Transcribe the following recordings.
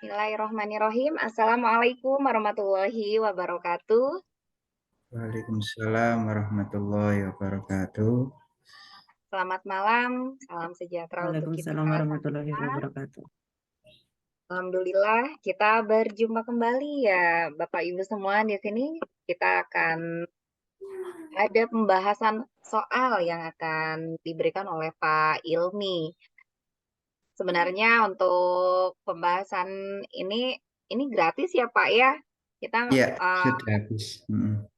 Bismillahirrahmanirrahim. Assalamualaikum warahmatullahi wabarakatuh. Waalaikumsalam warahmatullahi wabarakatuh. Selamat malam, salam sejahtera untuk kita Waalaikumsalam warahmatullahi semua. wabarakatuh. Alhamdulillah kita berjumpa kembali ya Bapak Ibu semua di sini. Kita akan ada pembahasan soal yang akan diberikan oleh Pak Ilmi. Sebenarnya untuk pembahasan ini gratis ya Pak ya. Kita Ya, sudah habis.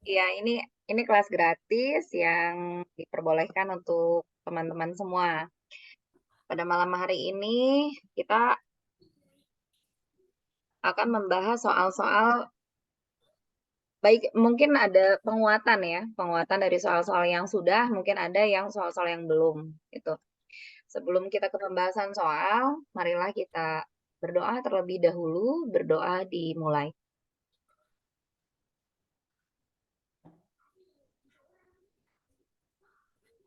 ya ini kelas gratis yang diperbolehkan untuk teman-teman semua. Pada malam hari ini kita akan membahas soal-soal baik mungkin ada penguatan dari soal-soal yang sudah, mungkin ada yang soal-soal yang belum gitu. Sebelum kita ke pembahasan soal, marilah kita berdoa terlebih dahulu, berdoa dimulai.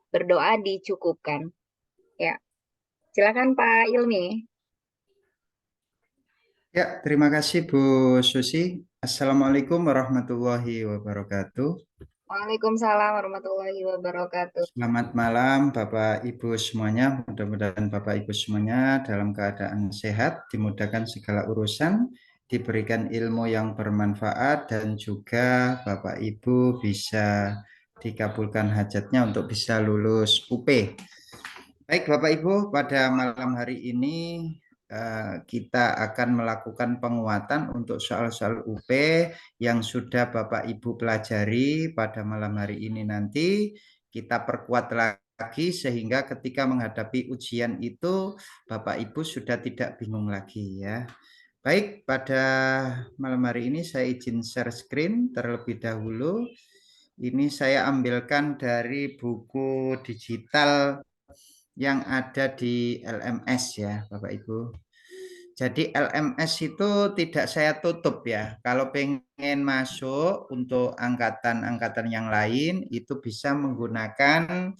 Berdoa dicukupkan. Ya. Silakan Pak Ilmi. Ya, terima kasih Bu Susi. Assalamualaikum warahmatullahi wabarakatuh. Waalaikumsalam warahmatullahi wabarakatuh. Selamat malam Bapak Ibu semuanya. Mudah-mudahan Bapak Ibu semuanya dalam keadaan sehat, dimudahkan segala urusan, diberikan ilmu yang bermanfaat, dan juga Bapak Ibu bisa dikabulkan hajatnya untuk bisa lulus UP. Baik Bapak Ibu, pada malam hari ini kita akan melakukan penguatan untuk soal-soal UP yang sudah Bapak Ibu pelajari pada malam hari ini. Nanti kita perkuat lagi sehingga ketika menghadapi ujian itu Bapak Ibu sudah tidak bingung lagi ya. Baik, pada malam hari ini saya izin share screen terlebih dahulu. Ini saya ambilkan dari buku digital yang ada di LMS ya Bapak Ibu. Jadi LMS itu tidak saya tutup ya. Kalau pengen masuk untuk angkatan-angkatan yang lain itu bisa menggunakan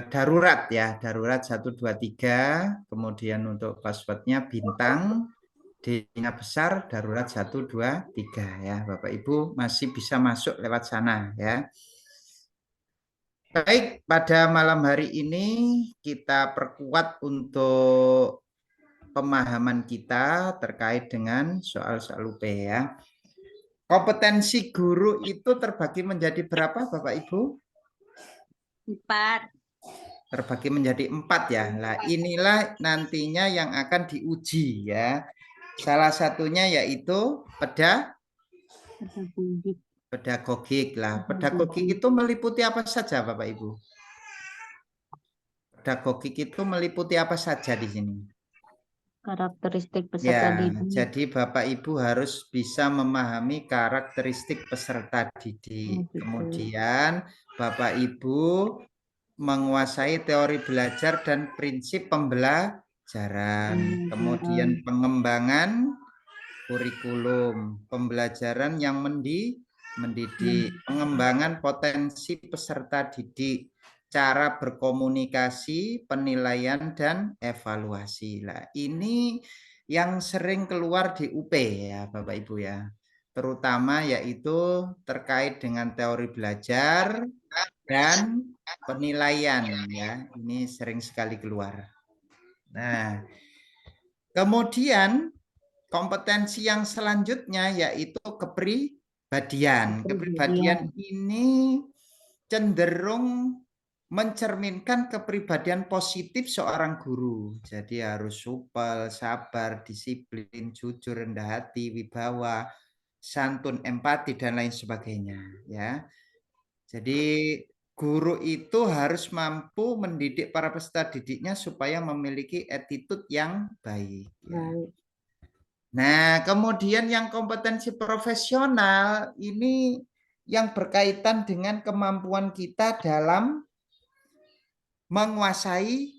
darurat ya, darurat 123, kemudian untuk passwordnya bintang, D-nya besar, darurat 123 ya. Bapak Ibu masih bisa masuk lewat sana ya. Baik, pada malam hari ini kita perkuat untuk pemahaman kita terkait dengan soal-soal UP ya. Kompetensi guru itu terbagi menjadi berapa Bapak Ibu? 4. Terbagi menjadi 4 ya. Nah, inilah nantinya yang akan diuji ya. Salah satunya yaitu pedagogik lah. Pedagogik itu meliputi apa saja Bapak Ibu? Pedagogik itu meliputi apa saja di sini? Karakteristik peserta Ya, didik. jadi Bapak Ibu harus bisa memahami karakteristik peserta didik. Kemudian Bapak Ibu menguasai teori belajar dan prinsip pembelajaran. Kemudian pengembangan kurikulum, pembelajaran yang mendidik, pengembangan potensi peserta didik, cara berkomunikasi, penilaian, dan evaluasi. Lah, ini yang sering keluar di UP ya Bapak Ibu ya. Terutama yaitu terkait dengan teori belajar dan penilaian ya. Ini sering sekali keluar. Nah, kemudian kompetensi yang selanjutnya yaitu kepribadian. Kepribadian ini cenderung mencerminkan kepribadian positif seorang guru. Jadi harus supel, sabar, disiplin, jujur, rendah hati, wibawa, santun, empati, dan lain sebagainya. Ya, jadi guru itu harus mampu mendidik para peserta didiknya supaya memiliki attitude yang baik. Ya. Nah, kemudian yang kompetensi profesional ini yang berkaitan dengan kemampuan kita dalam menguasai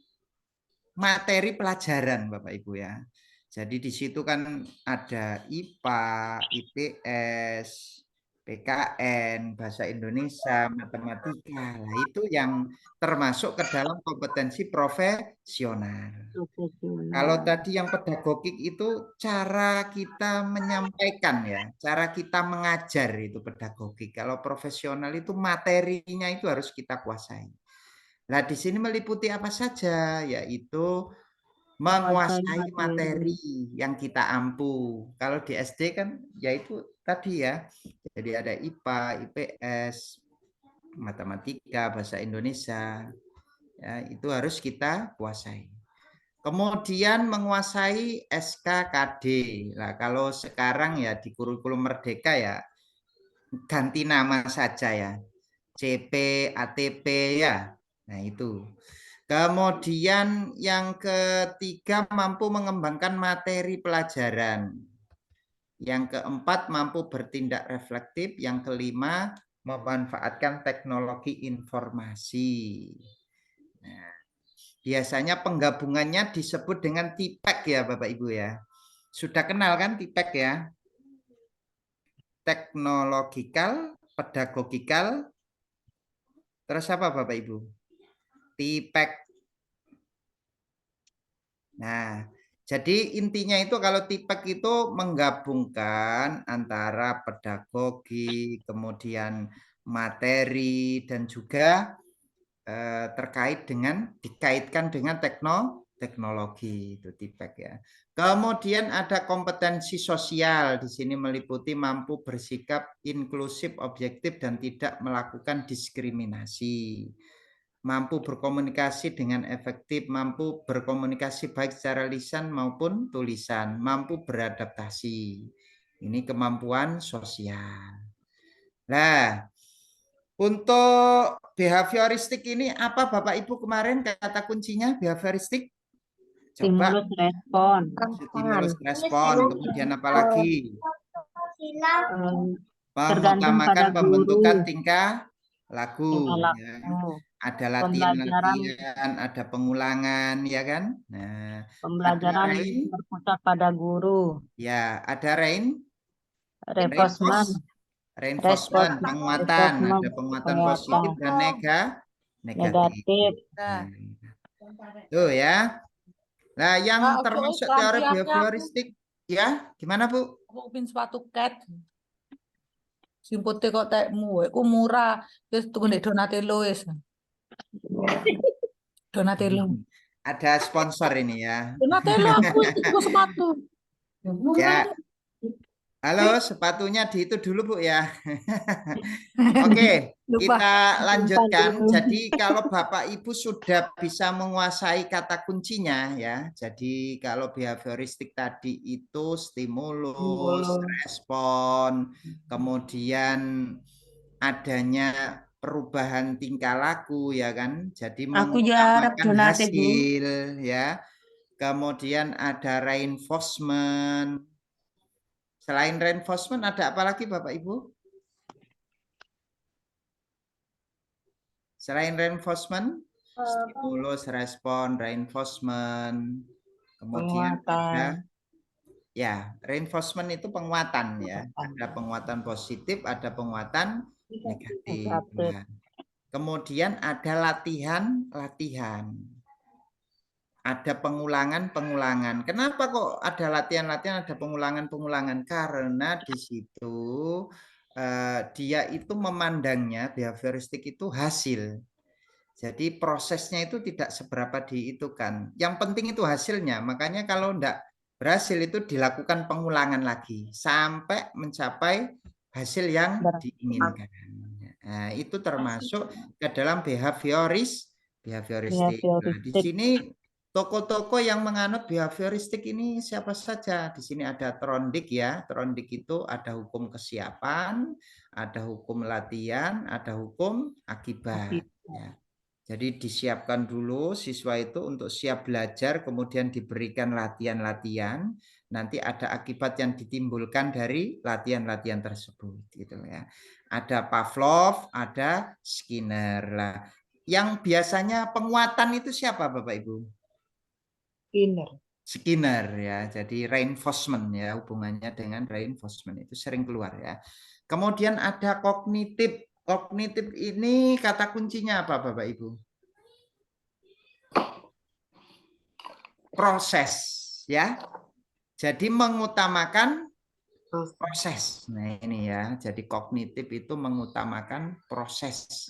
materi pelajaran, Bapak Ibu ya. Jadi di situ kan ada IPA, IPS, PKN, bahasa Indonesia, matematika. Nah, itu yang termasuk ke dalam kompetensi profesional. Kalau tadi yang pedagogik itu cara kita menyampaikan ya, cara kita mengajar itu pedagogik. Kalau profesional itu materinya itu harus kita kuasai. Nah, di sini meliputi apa saja, yaitu menguasai materi yang kita ampu. Kalau di SD kan yaitu tadi ya. Jadi ada IPA, IPS, matematika, bahasa Indonesia. Ya, itu harus kita kuasai. Kemudian menguasai SKKD. Nah, kalau sekarang ya di kurikulum Merdeka ya ganti nama saja ya. CP, ATP ya. Nah, itu. Kemudian yang ketiga mampu mengembangkan materi pelajaran. Yang keempat mampu bertindak reflektif. Yang kelima memanfaatkan teknologi informasi. Nah, biasanya penggabungannya disebut dengan TIPEK ya Bapak Ibu ya. Sudah kenal kan TIPEK ya? Teknologikal, pedagogikal, terus apa Bapak Ibu? TIPEK. Nah, jadi intinya itu kalau TIPEK itu menggabungkan antara pedagogi, kemudian materi, dan juga dikaitkan dengan teknologi itu TIPEK ya. Kemudian ada kompetensi sosial, di sini meliputi mampu bersikap inklusif, objektif, dan tidak melakukan diskriminasi. Mampu berkomunikasi dengan efektif, mampu berkomunikasi baik secara lisan maupun tulisan, mampu beradaptasi. Ini kemampuan sosial. Nah, untuk behavioristik ini apa Bapak Ibu kemarin kata kuncinya behavioristik? Coba. Stimulus respon. Stimulus respon. Kemudian apa lagi? Tergantung Mengutamakan pada pembentukan guru. tingkah laku. Ya. Ada Pembelajaran latihan-latihan, ada pengulangan, ya kan? Nah, ada pembelajaran rain, berpusat pada guru. ya, ada Reinforcement, reinforcement, penguatan, ada penguatan positif penguatan dan negatif. negatif. Nah, tuh ya. Nah, yang termasuk teori behavioristik, ya, gimana Bu? Aku pin sepatu cat. Simpute kok tekmu, iku murah. Terus tuku ndek Donatello wis. Donatello. Ada sponsor ini ya. Donatello aku wis tuku sepatu. Ya, halo, sepatunya di itu dulu Bu ya. Oke, Lupa. kita lanjutkan. Jadi kalau Bapak Ibu sudah bisa menguasai kata kuncinya ya. Jadi kalau behavioristik tadi itu stimulus, respon, kemudian adanya perubahan tingkah laku ya kan. Jadi Aku jarap mengutamakan Donate, Bu. hasil ya. Kemudian ada reinforcement. Selain reinforcement ada apa lagi Bapak Ibu? Selain reinforcement, stimulus, respon, reinforcement. Kemudian ada ya, reinforcement itu penguatan ya. Ada penguatan positif, ada penguatan negatif. Nah, kemudian ada latihan-latihan. Ada pengulangan-pengulangan. Kenapa kok ada latihan-latihan, ada pengulangan-pengulangan? Karena di situ dia itu memandangnya behavioristik itu hasil. Jadi prosesnya itu tidak seberapa diitukan. Yang penting itu hasilnya. Makanya kalau tidak berhasil itu dilakukan pengulangan lagi sampai mencapai hasil yang diinginkan. Nah, itu termasuk ke dalam behavioristik. Nah, di sini toko-toko yang menganut behavioristik ini siapa saja? Di sini ada Trondik ya. Trondik itu ada hukum kesiapan, ada hukum latihan, ada hukum akibat. Ya. Jadi disiapkan dulu siswa itu untuk siap belajar, kemudian diberikan latihan-latihan. Nanti ada akibat yang ditimbulkan dari latihan-latihan tersebut, gitu ya. Ada Pavlov, ada Skinner. Lah, yang biasanya penguatan itu siapa, Bapak Ibu? Skinner ya. Jadi reinforcement ya, hubungannya dengan reinforcement itu sering keluar ya. Kemudian ada kognitif. Kognitif ini kata kuncinya apa, Bapak Ibu? Proses, ya. Jadi mengutamakan proses. Nah, ini ya. Jadi kognitif itu mengutamakan proses.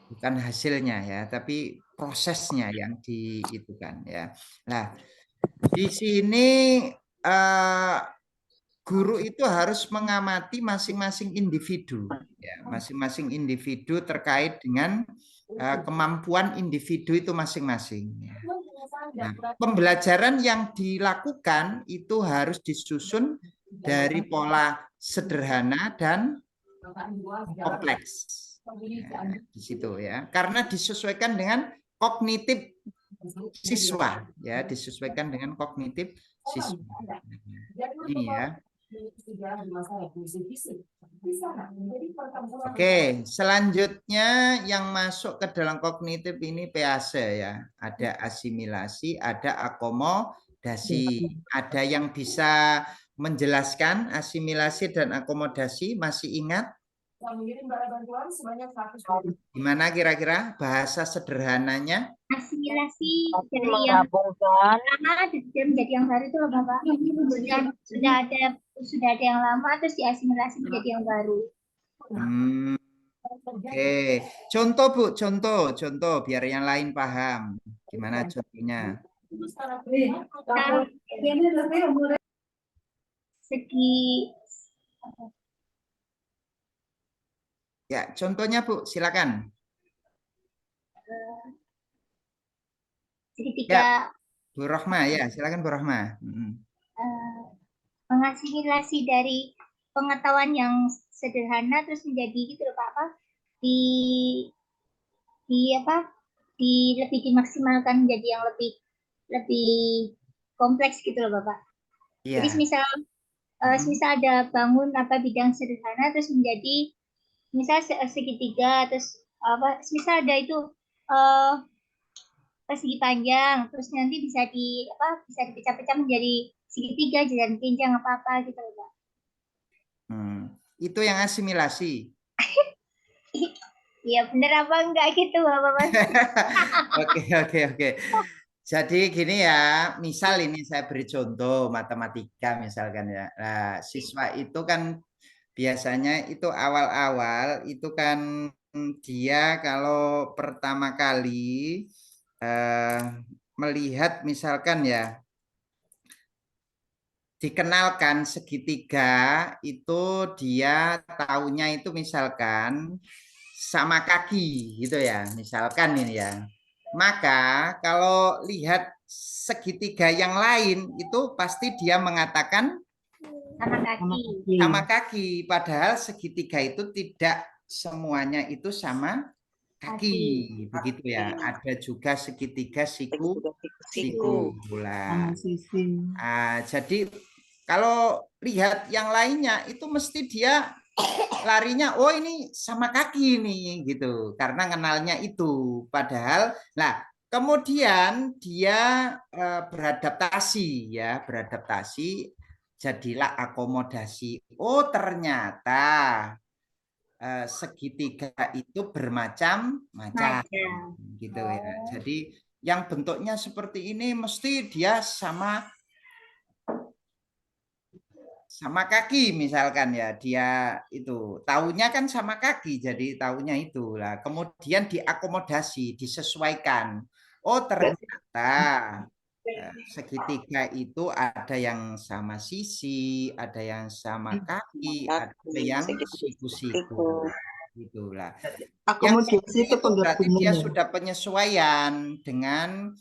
Bukan hasilnya ya, tapi prosesnya yang itu kan ya. Nah, di sini guru itu harus mengamati masing-masing individu, ya, masing-masing individu terkait dengan kemampuan individu itu masing-masing. Ya. Nah, pembelajaran yang dilakukan itu harus disusun dari pola sederhana dan kompleks. Ya, di situ ya, karena disesuaikan dengan kognitif siswa, ya, disesuaikan dengan kognitif siswa. Ini ya. Oke, selanjutnya yang masuk ke dalam kognitif ini PASE ya. Ada asimilasi, ada akomodasi. Ada yang bisa menjelaskan asimilasi dan akomodasi, masih ingat? Gimana kira-kira bahasa sederhananya? Asimilasi dari yang lama menjadi yang baru itu loh Bapak. Sudah ada yang lama terus diasimilasi menjadi yang baru. Oke, contoh Bu, contoh biar yang lain paham. Gimana contohnya? Ya, contohnya Bu, silakan. Segitiga. Ya, Bu Rohma, ya, silakan Bu Rohma. Mengasimilasi dari pengetahuan yang sederhana terus menjadi gitu loh Pak, di lebih dimaksimalkan menjadi yang lebih kompleks gitu loh Bapak. Ya. Jadi misal ada bangun bidang sederhana terus menjadi misal segitiga, terus misal ada itu persegi panjang, terus nanti bisa dipecah-pecah menjadi segitiga, jalan pinjang apa gitu loh Pak. Itu yang asimilasi. Iya bener apa enggak gitu Bapak? Oke. Jadi gini ya, misal ini saya beri contoh matematika misalkan ya. Nah, siswa itu kan biasanya itu awal-awal itu kan dia kalau pertama kali melihat misalkan ya, dikenalkan segitiga itu dia taunya itu misalkan sama kaki gitu ya, misalkan ini ya. Maka kalau lihat segitiga yang lain itu pasti dia mengatakan sama kaki, padahal segitiga itu tidak semuanya itu sama kaki, begitu ya. Ada juga segitiga siku. Jadi kalau lihat yang lainnya itu mesti dia larinya, oh ini sama kaki ini gitu, karena kenalnya itu. Padahal, nah kemudian dia beradaptasi ya, jadilah akomodasi. Oh ternyata segitiga itu bermacam-macam gitu ya. Jadi yang bentuknya seperti ini mesti dia sama kaki misalkan ya, dia itu tahunya kan sama kaki, jadi tahunya itu lah. Kemudian diakomodasi, disesuaikan. Oh ternyata segitiga itu ada yang sama sisi, ada yang sama kaki, ada yang siku-siku. Gitulah. Akomodasi itu berarti dia sudah penyesuaian dengan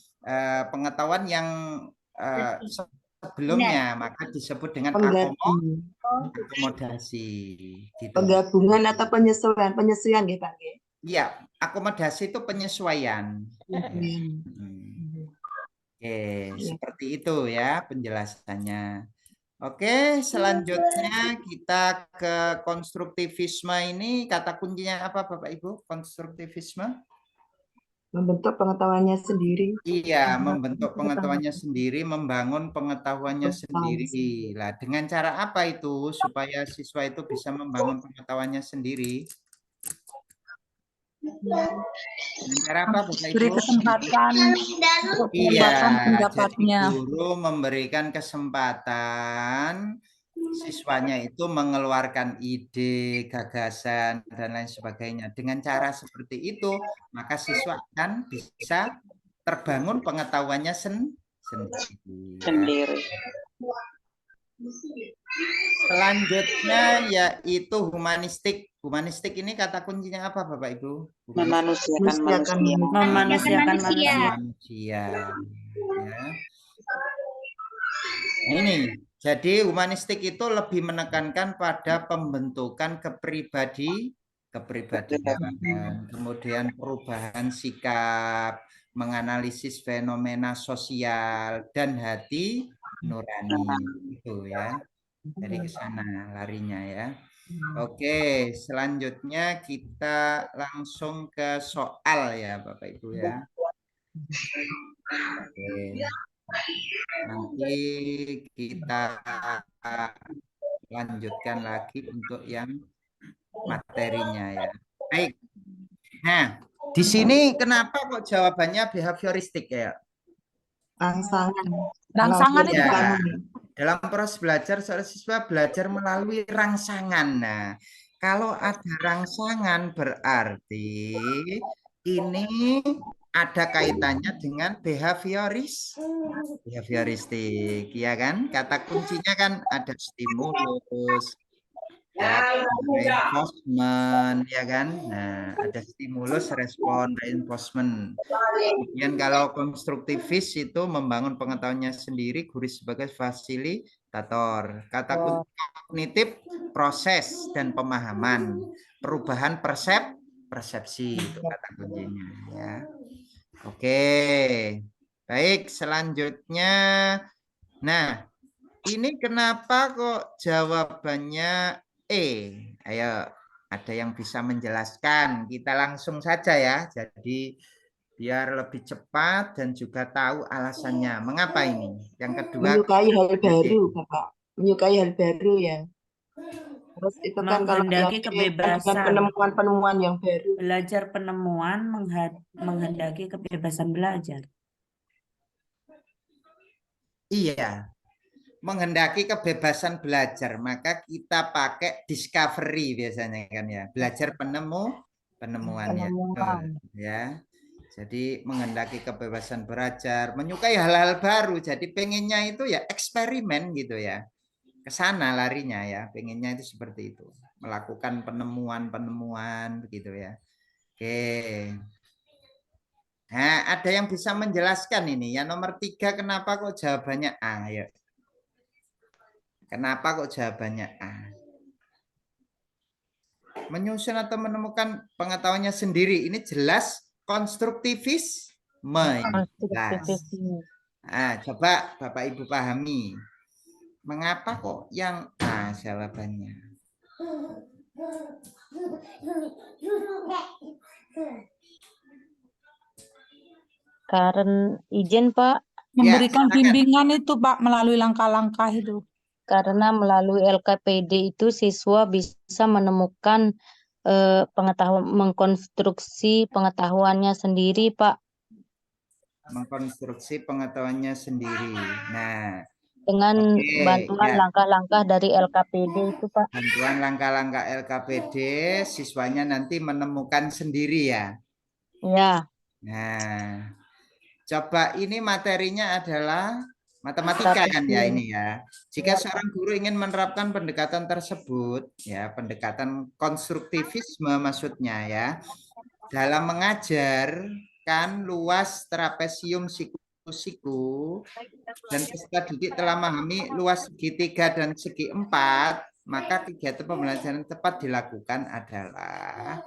pengetahuan yang sebelumnya, maka disebut dengan akomodasi. Gitu. Penggabungan atau penyesuaian ya Pak? Iya, akomodasi itu penyesuaian. Seperti itu ya penjelasannya. Oke, selanjutnya kita ke konstruktivisme ini. Kata kuncinya apa Bapak Ibu? Konstruktivisme? Membentuk pengetahuannya sendiri. Iya, membentuk pengetahuannya sendiri, membangun pengetahuannya sendiri. Lah, dengan cara apa itu supaya siswa itu bisa membangun pengetahuannya sendiri? Dengan cara apa, Bapak Beri Ibu? kesempatan untuk Iya, mengembangkan jadi pendapatnya. guru memberikan kesempatan siswanya itu mengeluarkan ide, gagasan, dan lain sebagainya. Dengan cara seperti itu, maka siswa akan bisa terbangun pengetahuannya sendiri. Ya. Selanjutnya yaitu humanistik. Humanistik ini kata kuncinya apa, Bapak Ibu? Memanusiakan manusia. Memanusiakan manusia. Manusia. Ya. Nah, ini, jadi humanistik itu lebih menekankan pada pembentukan kepribadian, kemudian perubahan sikap, menganalisis fenomena sosial dan hati nurani itu ya. Jadi ke sana larinya ya. Oke, selanjutnya kita langsung ke soal ya Bapak Ibu ya. Oke. Nanti kita lanjutkan lagi untuk yang materinya ya. Baik. Nah, di sini kenapa kok jawabannya behavioristik ya? Rangsangan. Rangsangan itu Ya, Pak. dalam proses belajar, seorang siswa belajar melalui rangsangan. Nah, kalau ada rangsangan berarti ini ada kaitannya dengan behavioristik, ya kan? Kata kuncinya kan ada stimulus, ya, reinforcement, ya kan? Nah, ada stimulus, respon, reinforcement. Kemudian kalau konstruktivis itu membangun pengetahuannya sendiri, guru sebagai fasilitator. Kata kunci kognitif, proses dan pemahaman, perubahan persepsi itu kata kuncinya ya. Oke, baik selanjutnya. Nah, ini kenapa kok jawabannya E? Ayo, ada yang bisa menjelaskan? Kita langsung saja ya. Jadi biar lebih cepat dan juga tahu alasannya. Mengapa ini? Yang kedua, Menyukai hal baru, Bapak. Menyukai hal baru ya. Terus itu kan kalau yang Menghendaki kebebasan. penemuan-penemuan yang baru. Belajar penemuan menghendaki kebebasan belajar. iya, menghendaki kebebasan belajar, maka kita pakai discovery biasanya kan ya. Belajar penemuannya. Ya. Jadi menghendaki kebebasan belajar, menyukai hal-hal baru. Jadi pengennya itu ya eksperimen gitu ya. Ke sana larinya ya, pengennya itu seperti itu. Melakukan penemuan-penemuan begitu ya. Oke. Nah, ada yang bisa menjelaskan ini. Yang nomor 3 kenapa kok jawabannya A? Ayo. Kenapa kok jawabannya A? Menyusun atau menemukan pengetahuannya sendiri. Ini jelas konstruktivisme. Jelas. Nah, coba Bapak Ibu pahami. Mengapa kok yang A jawabannya? Karena izin Pak, Memberikan silakan. bimbingan itu Pak melalui langkah-langkah itu. karena melalui LKPD itu siswa bisa menemukan pengetahuan, mengkonstruksi pengetahuannya sendiri Pak. Mengkonstruksi pengetahuannya sendiri. Nah, Dengan oke, bantuan ya. langkah-langkah dari LKPD itu Pak. Bantuan langkah-langkah LKPD, siswanya nanti menemukan sendiri ya. Ya. Nah, coba ini materinya adalah matematika kan ya ini ya. Jika seorang guru ingin menerapkan pendekatan tersebut, ya pendekatan konstruktivisme maksudnya ya, dalam mengajarkan luas trapesium siku-siku dan peserta didik telah memahami luas segitiga dan segi 4, maka kegiatan pembelajaran tepat dilakukan adalah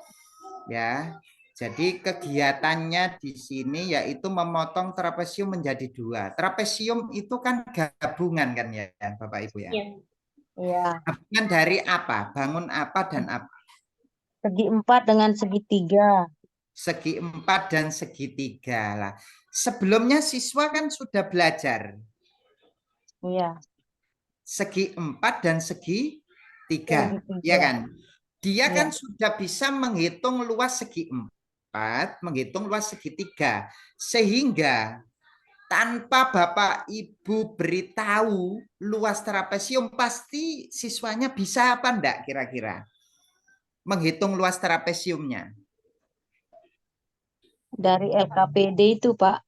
ya. Jadi kegiatannya di sini yaitu memotong trapesium menjadi 2. Trapesium itu kan gabungan kan ya Bapak Ibu ya. Iya. Gabungan dari apa? Bangun apa dan apa? Segi 4 dengan segitiga. segi 4 dan segitiga lah. Sebelumnya siswa kan sudah belajar Iya. segi 4 dan segi 3, ya kan? Dia kan sudah bisa menghitung luas segi 4, menghitung luas segi 3, sehingga tanpa Bapak Ibu beritahu luas trapesium pasti siswanya bisa apa enggak kira-kira menghitung luas trapesiumnya? Dari LKPD itu, Pak.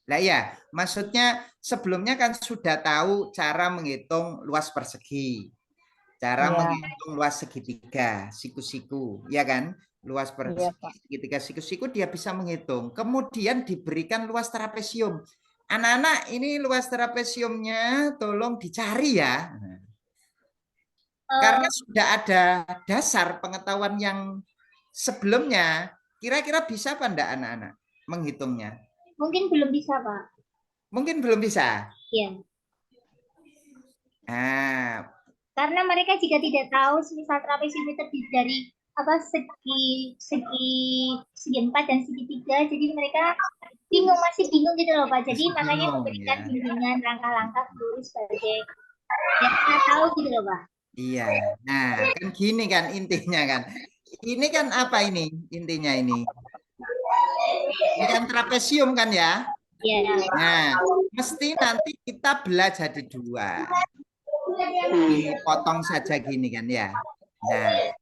Lah ya, maksudnya sebelumnya kan sudah tahu cara menghitung luas persegi, cara menghitung luas segitiga, siku-siku, ya kan? Luas persegi, segitiga, siku-siku dia bisa menghitung. Kemudian diberikan luas trapesium. Anak-anak, ini luas trapesiumnya tolong dicari ya. Karena sudah ada dasar pengetahuan yang sebelumnya, kira-kira bisa apa enggak anak-anak menghitungnya? Mungkin belum bisa, Pak. Mungkin belum bisa. Iya. Nah, Karena mereka jika tidak tahu semisal trapesium itu terdiri dari apa segi 4 dan segi 3, jadi mereka masih bingung gitu loh, Pak. Jadi Masih makanya bingung, memberikan ya. bimbingan langkah-langkah dulu sebagai yang kita tahu gitu loh, Pak. Iya. Nah, kan gini kan intinya kan. Ini kan apa ini intinya ini? Ini kan trapesium kan ya? Iya. Nah, mesti nanti kita belah jadi 2. Dipotong saja gini kan ya. Nah,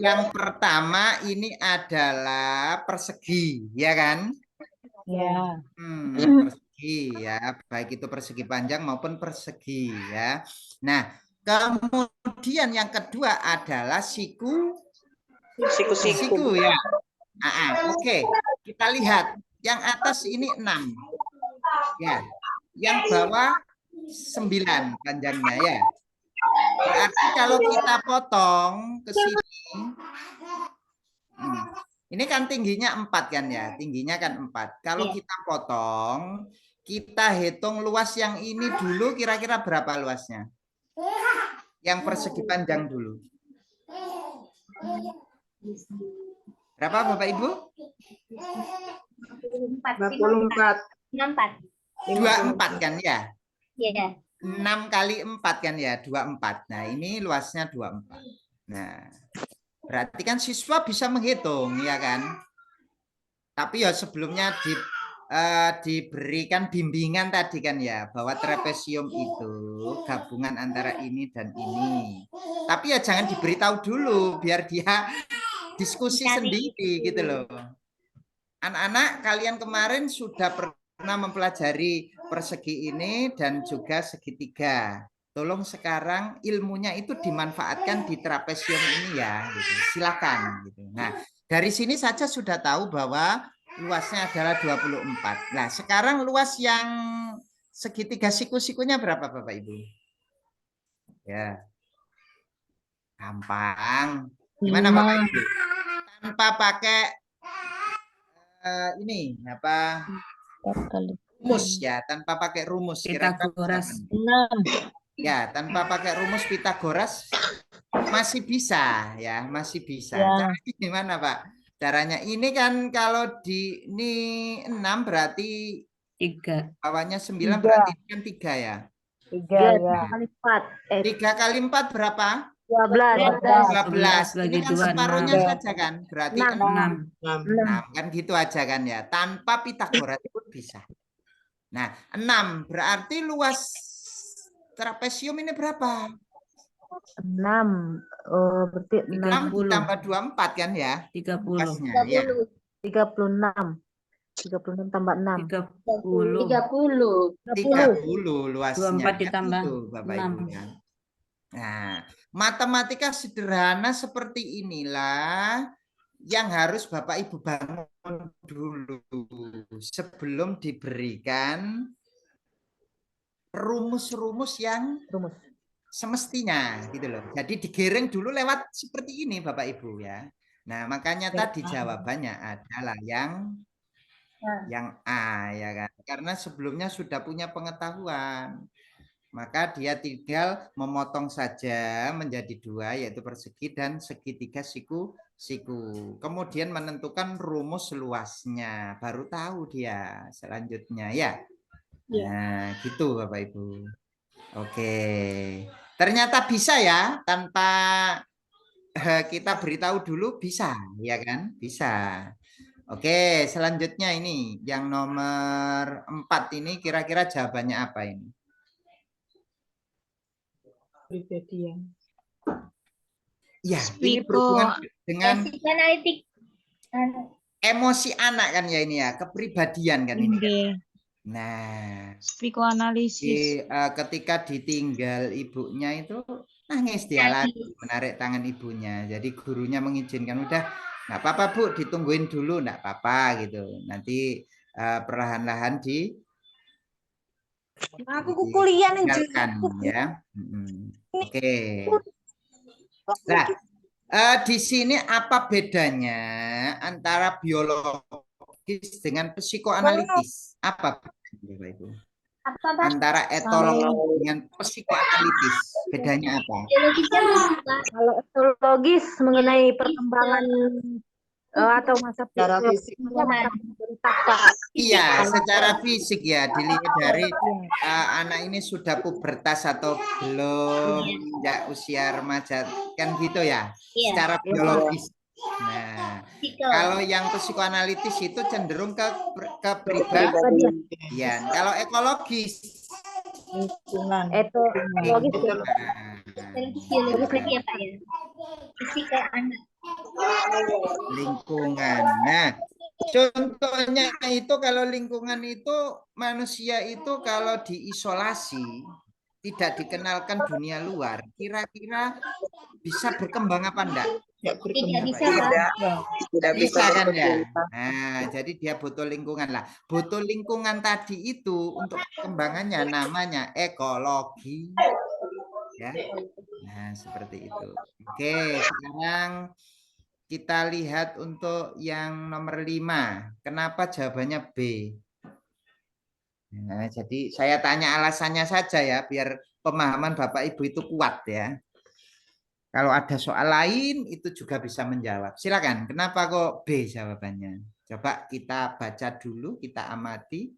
yang pertama ini adalah persegi, ya kan? Ya. Persegi ya, baik itu persegi panjang maupun persegi ya. Nah, kemudian yang kedua adalah siku ya. Oke, kita lihat yang atas ini 6 ya, yang bawah 9 panjangnya ya. Berarti kalau kita potong ke sini, ini kan tingginya 4 kan ya, tingginya kan 4. Kalau kita potong, kita hitung luas yang ini dulu, kira-kira berapa luasnya? Yang persegi panjang dulu. Berapa Bapak Ibu? 54. 24 kan ya? Iya. 6 kali 4 kan ya, 24. Nah, ini luasnya 24. Nah, berarti kan siswa bisa menghitung, ya kan? Tapi ya sebelumnya diberikan bimbingan tadi kan ya, bahwa trapesium itu gabungan antara ini dan ini. Tapi ya jangan diberitahu dulu, biar dia diskusi sendiri gitu loh. Anak-anak, kalian kemarin sudah pernah mempelajari persegi ini dan juga segitiga. Tolong sekarang ilmunya itu dimanfaatkan di trapesium ini ya, gitu. Silakan. Gitu. Nah, dari sini saja sudah tahu bahwa luasnya adalah 24. Nah, sekarang luas yang segitiga siku-sikunya berapa Bapak Ibu? Ya, gampang. Gimana Bapak Ibu? Tanpa pakai ini apa? Rumus ya, tanpa pakai rumus. Pitagoras. Ya, tanpa pakai rumus Pitagoras masih bisa ya, masih bisa. Ya. Caranya gimana Pak? Caranya ini kan kalau di ini 6 berarti 3. bawahnya 9 berarti ini kan 3 ya. 3 ya. 3 kali 4 berapa? 12. 12. Ini kan 2, separuhnya 6. saja kan? Berarti 6. 6 kan gitu aja kan ya. Tanpa Pitagoras pun bisa. Nah, 6 berarti luas trapesium ini berapa? 6. Oh, berarti 6 ditambah 24 kan ya? 30. Luasnya, ya. 36. 36 tambah 6. 30. 30 luasnya. 24 ditambah Itu, Bapak 6. Ibu kan. Nah, matematika sederhana seperti inilah yang harus Bapak Ibu bangun dulu sebelum diberikan rumus-rumus yang semestinya gitu loh. Jadi digiring dulu lewat seperti ini Bapak Ibu ya. Nah, makanya tadi jawabannya adalah yang A ya kan. Karena sebelumnya sudah punya pengetahuan. Maka dia tinggal memotong saja menjadi 2, yaitu persegi dan segitiga siku. Kemudian menentukan rumus luasnya. Baru tahu dia selanjutnya ya. Nah, gitu Bapak Ibu. Oke. Ternyata bisa ya, tanpa kita beritahu dulu bisa, ya kan? Bisa. Oke, selanjutnya ini yang nomor 4 ini kira-kira jawabannya apa ini? Kepribadian. Ya, ini berhubungan dengan Psikoanalitik. emosi anak kan ya ini ya, kepribadian kan ini kan. Nah, Psikoanalisis. ketika ditinggal ibunya itu nangis dia lagi, menarik tangan ibunya. Jadi gurunya mengizinkan, udah nggak apa-apa Bu, ditungguin dulu, nggak apa-apa gitu. Nanti perlahan-lahan Aku kuliah nih. ditinggalkan ya. Oke. Nah, di sini apa bedanya antara biologis dengan psikoanalitis? Apa Bapak Ibu? Apa Pak? Antara etologi dengan psikoanalitis, bedanya apa? Biologisnya apa? Kalau etologis mengenai perkembangan atau masa Secara fisik. Iya, secara fisik ya, dilihat dari anak ini sudah pubertas atau belum, ya usia remaja, kan gitu ya, secara biologis. Nah, kalau yang psikoanalitis itu cenderung ke kepribadian. Kalau ekologis, Lingkungan. etologis Biologis lagi ya Pak ya? Fisika anak. Lingkungan. Nah, contohnya itu kalau lingkungan itu manusia itu kalau diisolasi, tidak dikenalkan dunia luar, kira-kira bisa berkembang apa enggak? Tidak bisa Pak. Tidak bisa kan ya? Nah, jadi dia butuh lingkungan lah. Butuh lingkungan tadi itu untuk perkembangannya namanya ekologi. Ya. Nah, seperti itu. Oke, sekarang kita lihat untuk yang nomor 5. Kenapa jawabannya B? Nah, jadi saya tanya alasannya saja ya, biar pemahaman Bapak Ibu itu kuat ya. Kalau ada soal lain itu juga bisa menjawab. Silakan, kenapa kok B jawabannya? Coba kita baca dulu, kita amati.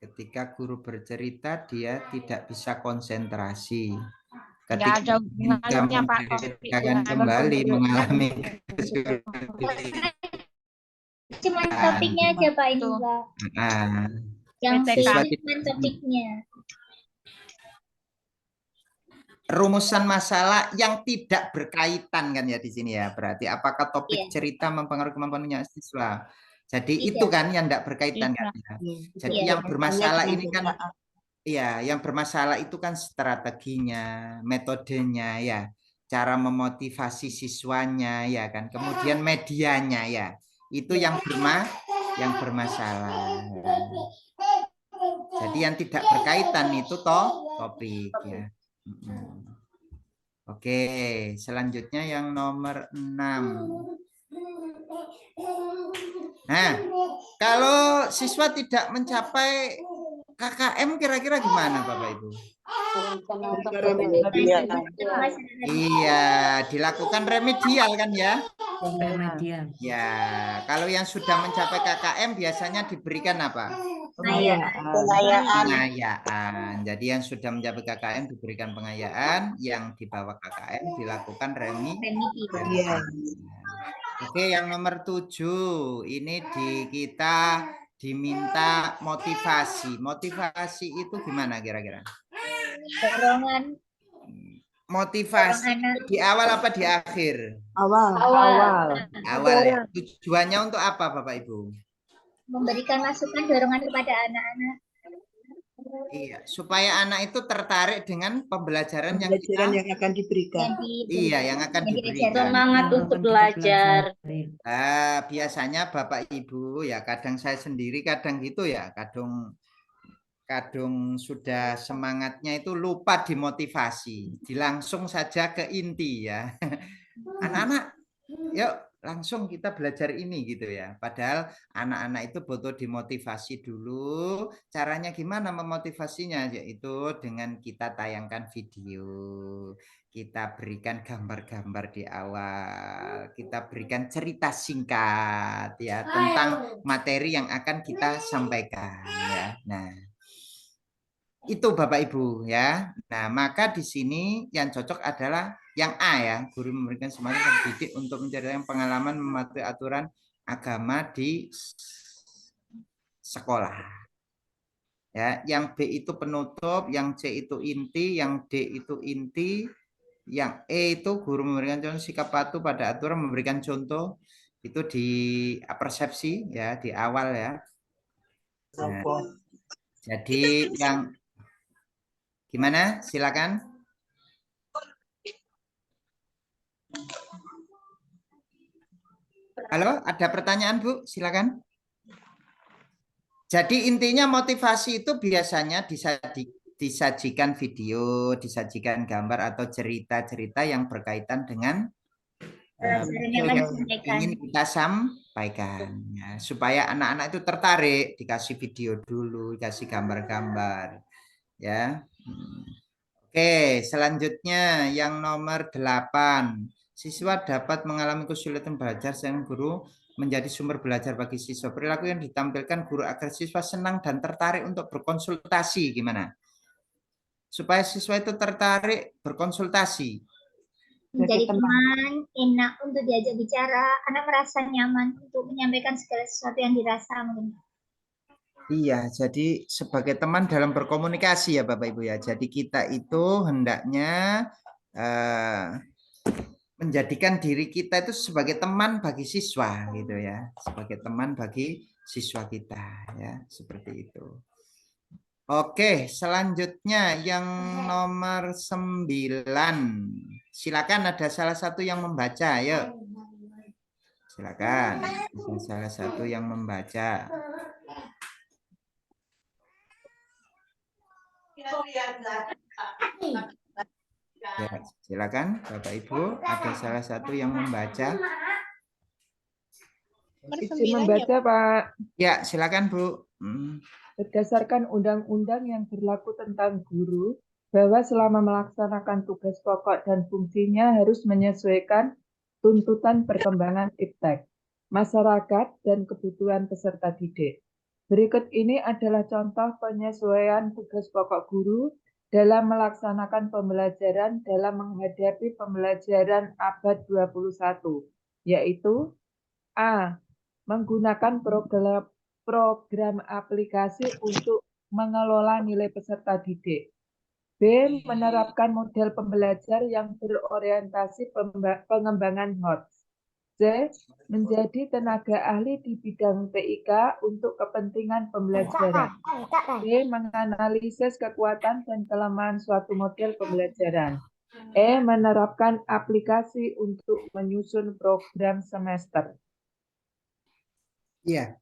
Ketika guru bercerita, dia tidak bisa konsentrasi. Ketika kita menceritakan kembali mengalami kesulitan. Cuma topiknya aja Pak ini Pak. Yang cuma topiknya. Rumusan masalah yang tidak berkaitan kan ya di sini ya. Berarti apakah topik cerita mempengaruhi kemampuan siswa? Jadi itu kan yang tidak berkaitan kan ya. Jadi yang bermasalah ini kan yang bermasalah itu kan strateginya, metodenya ya, cara memotivasi siswanya ya kan. Kemudian medianya ya. Itu yang bermasalah. Jadi yang tidak berkaitan itu topik ya. Oke, selanjutnya yang nomor 6. Nah, kalau siswa tidak mencapai KKM kira-kira gimana Bapak Ibu? Iya, dilakukan remedial kan ya? Remedial. Ya, kalau yang sudah mencapai KKM biasanya diberikan apa? Pengayaan. Jadi yang sudah mencapai KKM diberikan pengayaan, yang di bawah KKM dilakukan remedial. Oke, yang nomor 7 ini kita diminta motivasi. Motivasi itu gimana kira-kira? Dorongan. Motivasi di awal apa di akhir? Awal ya. Tujuannya untuk apa Bapak Ibu? Memberikan masukan dorongan kepada anak-anak. Iya, supaya anak itu tertarik dengan pembelajaran yang akan diberikan. Yang akan diberikan. Semangat untuk belajar. Biasanya Bapak Ibu ya, kadang saya sendiri kadang gitu ya, kadang sudah semangatnya itu lupa dimotivasi, langsung saja ke inti ya. Anak-anak yuk langsung kita belajar ini gitu ya. Padahal anak-anak itu butuh dimotivasi dulu. Caranya gimana memotivasinya? Yaitu dengan kita tayangkan video. Kita berikan gambar-gambar di awal. Kita berikan cerita singkat ya tentang materi yang akan kita sampaikan ya. Nah, itu Bapak Ibu ya. Nah, maka di sini yang cocok adalah yang A ya, guru memberikan semangat pendidik untuk mencari pengalaman mematuhi aturan agama di sekolah. Ya, yang B itu penutup, yang C itu inti, yang D itu inti, yang E itu guru memberikan contoh sikap patuh pada aturan, memberikan contoh itu di persepsi ya, di awal ya. Nah, jadi yang gimana? Silakan. Halo, ada pertanyaan Bu? Silakan. Jadi intinya motivasi itu biasanya disajikan video, disajikan gambar atau cerita-cerita yang berkaitan dengan Pelajaran yang akan disampaikan. ingin kita sampaikan ya, supaya anak-anak itu tertarik, dikasih video dulu, dikasih gambar-gambar ya. Oke, selanjutnya yang nomor 8. Siswa dapat mengalami kesulitan belajar sehingga guru menjadi sumber belajar bagi siswa. Perilaku yang ditampilkan guru agar siswa senang dan tertarik untuk berkonsultasi gimana? Supaya siswa itu tertarik berkonsultasi. Menjadi teman, enak untuk diajak bicara, anak merasa nyaman untuk menyampaikan segala sesuatu yang dirasa mungkin. Iya, jadi sebagai teman dalam berkomunikasi ya Bapak Ibu ya. Jadi kita itu hendaknya menjadikan diri kita itu sebagai teman bagi siswa gitu ya. Sebagai teman bagi siswa kita ya, seperti itu. Oke, selanjutnya yang nomor 9. Silakan ada salah satu yang membaca, ayo. Silakan. Ada salah satu yang membaca. Ya, silakan Bapak Ibu, ada salah satu yang membaca. Izin membaca, Pak. Ya, silakan Bu. Berdasarkan undang-undang yang berlaku tentang guru, bahwa selama melaksanakan tugas pokok dan fungsinya harus menyesuaikan tuntutan perkembangan iptek, masyarakat, dan kebutuhan peserta didik. Berikut ini adalah contoh penyesuaian tugas pokok guru dalam melaksanakan pembelajaran dalam menghadapi pembelajaran abad 21, yaitu A. Menggunakan program aplikasi untuk mengelola nilai peserta didik. B. Menerapkan model pembelajar yang berorientasi pengembangan HOTS. C. Menjadi tenaga ahli di bidang TIK untuk kepentingan pembelajaran. D. Menganalisis kekuatan dan kelemahan suatu model pembelajaran. E. Menerapkan aplikasi untuk menyusun program semester. Iya.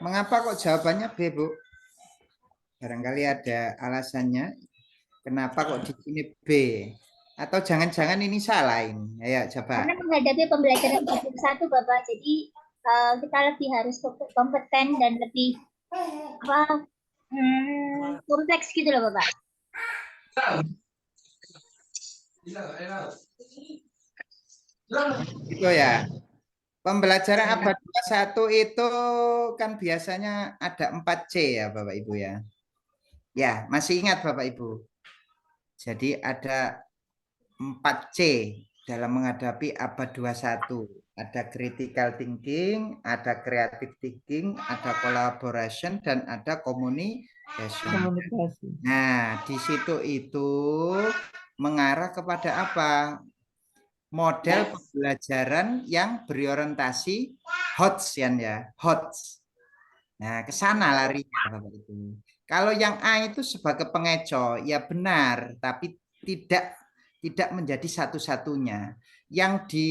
Mengapa kok jawabannya B, Bu? Barangkali ada alasannya. Kenapa kok di sini B? Atau jangan-jangan ini salah ini? Ayo coba. Karena menghadapi pembelajaran bab 1, Bapak, jadi kita lebih harus kompeten dan lebih kompleks gitu loh, Bapak. Itu ya. Pembelajaran abad 21 itu kan biasanya ada 4C ya Bapak Ibu ya. Ya, masih ingat Bapak Ibu. Jadi ada 4C dalam menghadapi abad 21. Ada critical thinking, ada creative thinking, ada collaboration, dan ada communication. Nah, di situ itu mengarah kepada apa? Model pembelajaran yang berorientasi HOTS ya, HOTS. Nah, ke sana larinya Bapak Ibu. Kalau yang A itu sebagai pengecoh, ya benar, tapi tidak menjadi satu-satunya. Yang di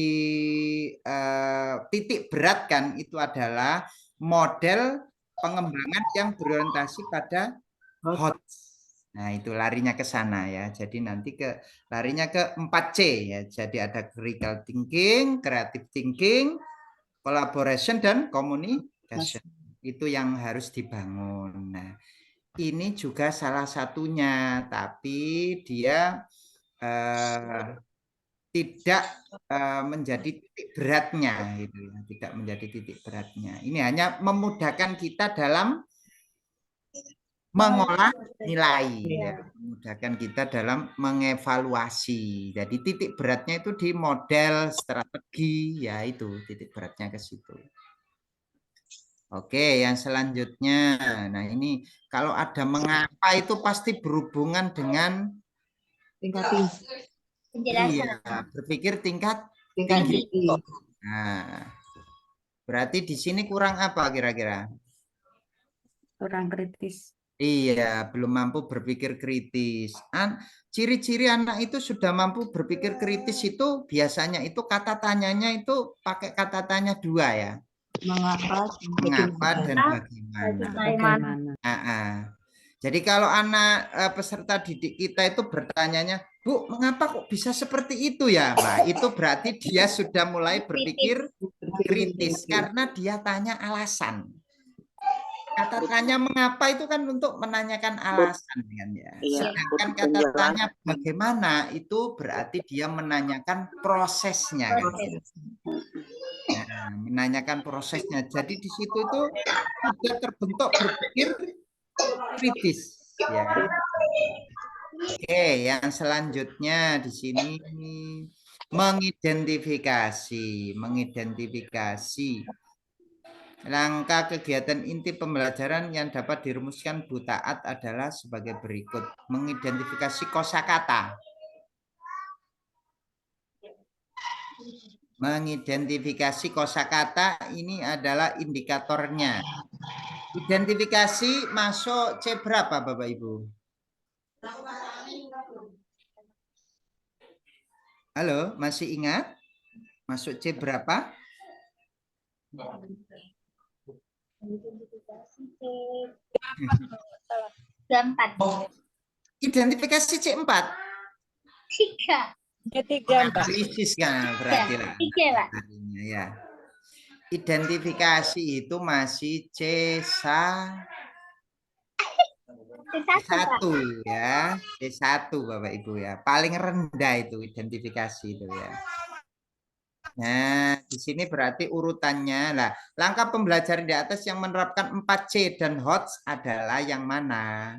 titik beratkan itu adalah model pengembangan yang berorientasi pada HOTS. Nah, itu larinya ke sana ya. Jadi nanti larinya ke 4C ya. Jadi ada critical thinking, creative thinking, collaboration dan communication. Itu yang harus dibangun. Nah, ini juga salah satunya, tapi dia tidak menjadi titik beratnya gitu ya. Tidak menjadi titik beratnya. Ini hanya memudahkan kita dalam mengolah nilai ya, memudahkan kita dalam mengevaluasi. Jadi titik beratnya itu di model strategi, ya itu titik beratnya ke situ. Oke, yang selanjutnya. Nah, ini kalau ada mengapa itu pasti berhubungan dengan tingkat tinggi. Penjelasan. iya, berpikir tingkat Tinggi. Nah, berarti di sini kurang apa kira-kira? Kurang kritis. Iya, belum mampu berpikir kritis. Ciri-ciri anak itu sudah mampu berpikir kritis itu biasanya itu kata tanyanya itu pakai kata tanya 2 ya. Mengapa dan bagaimana. Jadi kalau anak peserta didik kita itu bertanyanya, Bu, mengapa kok bisa seperti itu ya? Nah, itu berarti dia sudah mulai berpikir kritis karena dia tanya alasan. Kata tanya mengapa itu kan untuk menanyakan alasan kan ya. Sedangkan kata tanya bagaimana itu berarti dia menanyakan prosesnya kan. Nah, menanyakan prosesnya. Jadi di situ itu sudah terbentuk berpikir kritis ya. Oke, yang selanjutnya di sini mengidentifikasi. Langkah kegiatan inti pembelajaran yang dapat dirumuskan Bu Taat adalah sebagai berikut. Mengidentifikasi kosakata. Mengidentifikasi kosakata ini adalah indikatornya. Identifikasi masuk C berapa Bapak Ibu? Halo, masih ingat? Masuk C berapa? Identifikasi C4. 3. Analisis kan berarti lah. 3, Pak. Ya. Identifikasi itu masih C1 ya. C1 Bapak Ibu ya. Paling rendah itu identifikasi itu ya. Nah, di sini berarti urutannya. Nah, langkah pembelajaran di atas yang menerapkan 4C dan HOTS adalah yang mana?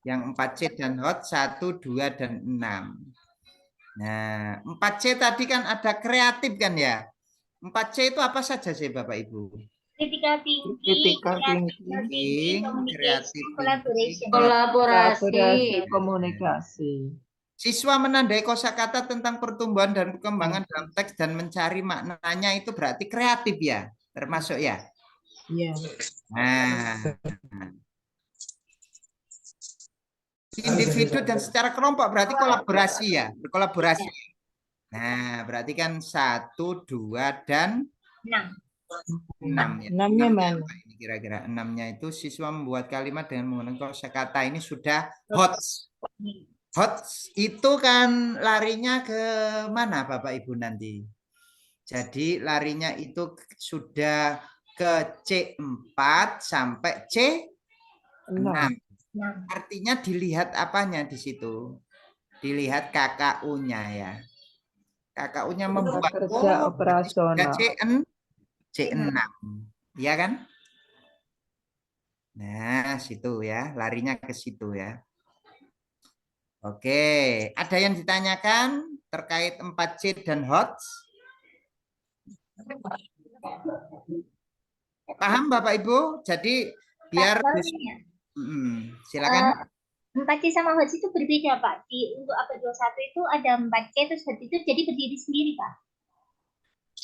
Yang 4C dan HOTS 1, 2, dan 6. Nah, 4C tadi kan ada kreatif kan ya? 4C itu apa saja sih Bapak Ibu? Critical thinking, kreatif, kolaborasi, komunikasi. Siswa menandai kosakata tentang pertumbuhan dan perkembangan dalam teks dan mencari maknanya itu berarti kreatif ya, termasuk ya. Iya. Nah, individu dan secara kelompok berarti kolaborasi ya, berkolaborasi. Nah, berarti kan 1, 2, dan 6 ya. 6-nya mana? Ini kira-kira 6-nya itu siswa membuat kalimat dengan menggunakan kosakata. Ini sudah HOTS. HOTS itu kan larinya ke mana Bapak Ibu nanti? Jadi larinya itu sudah ke C4 sampai C6. Artinya dilihat apanya di situ? Dilihat KKU-nya ya. KKU-nya membuat kerja operasional. C6. Iya kan? Nah, situ ya, larinya ke situ ya. Oke, ada yang ditanyakan terkait 4C dan HOTS? Paham Bapak Ibu? Jadi biar silakan. 4C sama HOTS itu berbeda Pak. Untuk abad 21 itu ada 4C terus HOTS itu jadi berdiri sendiri Pak.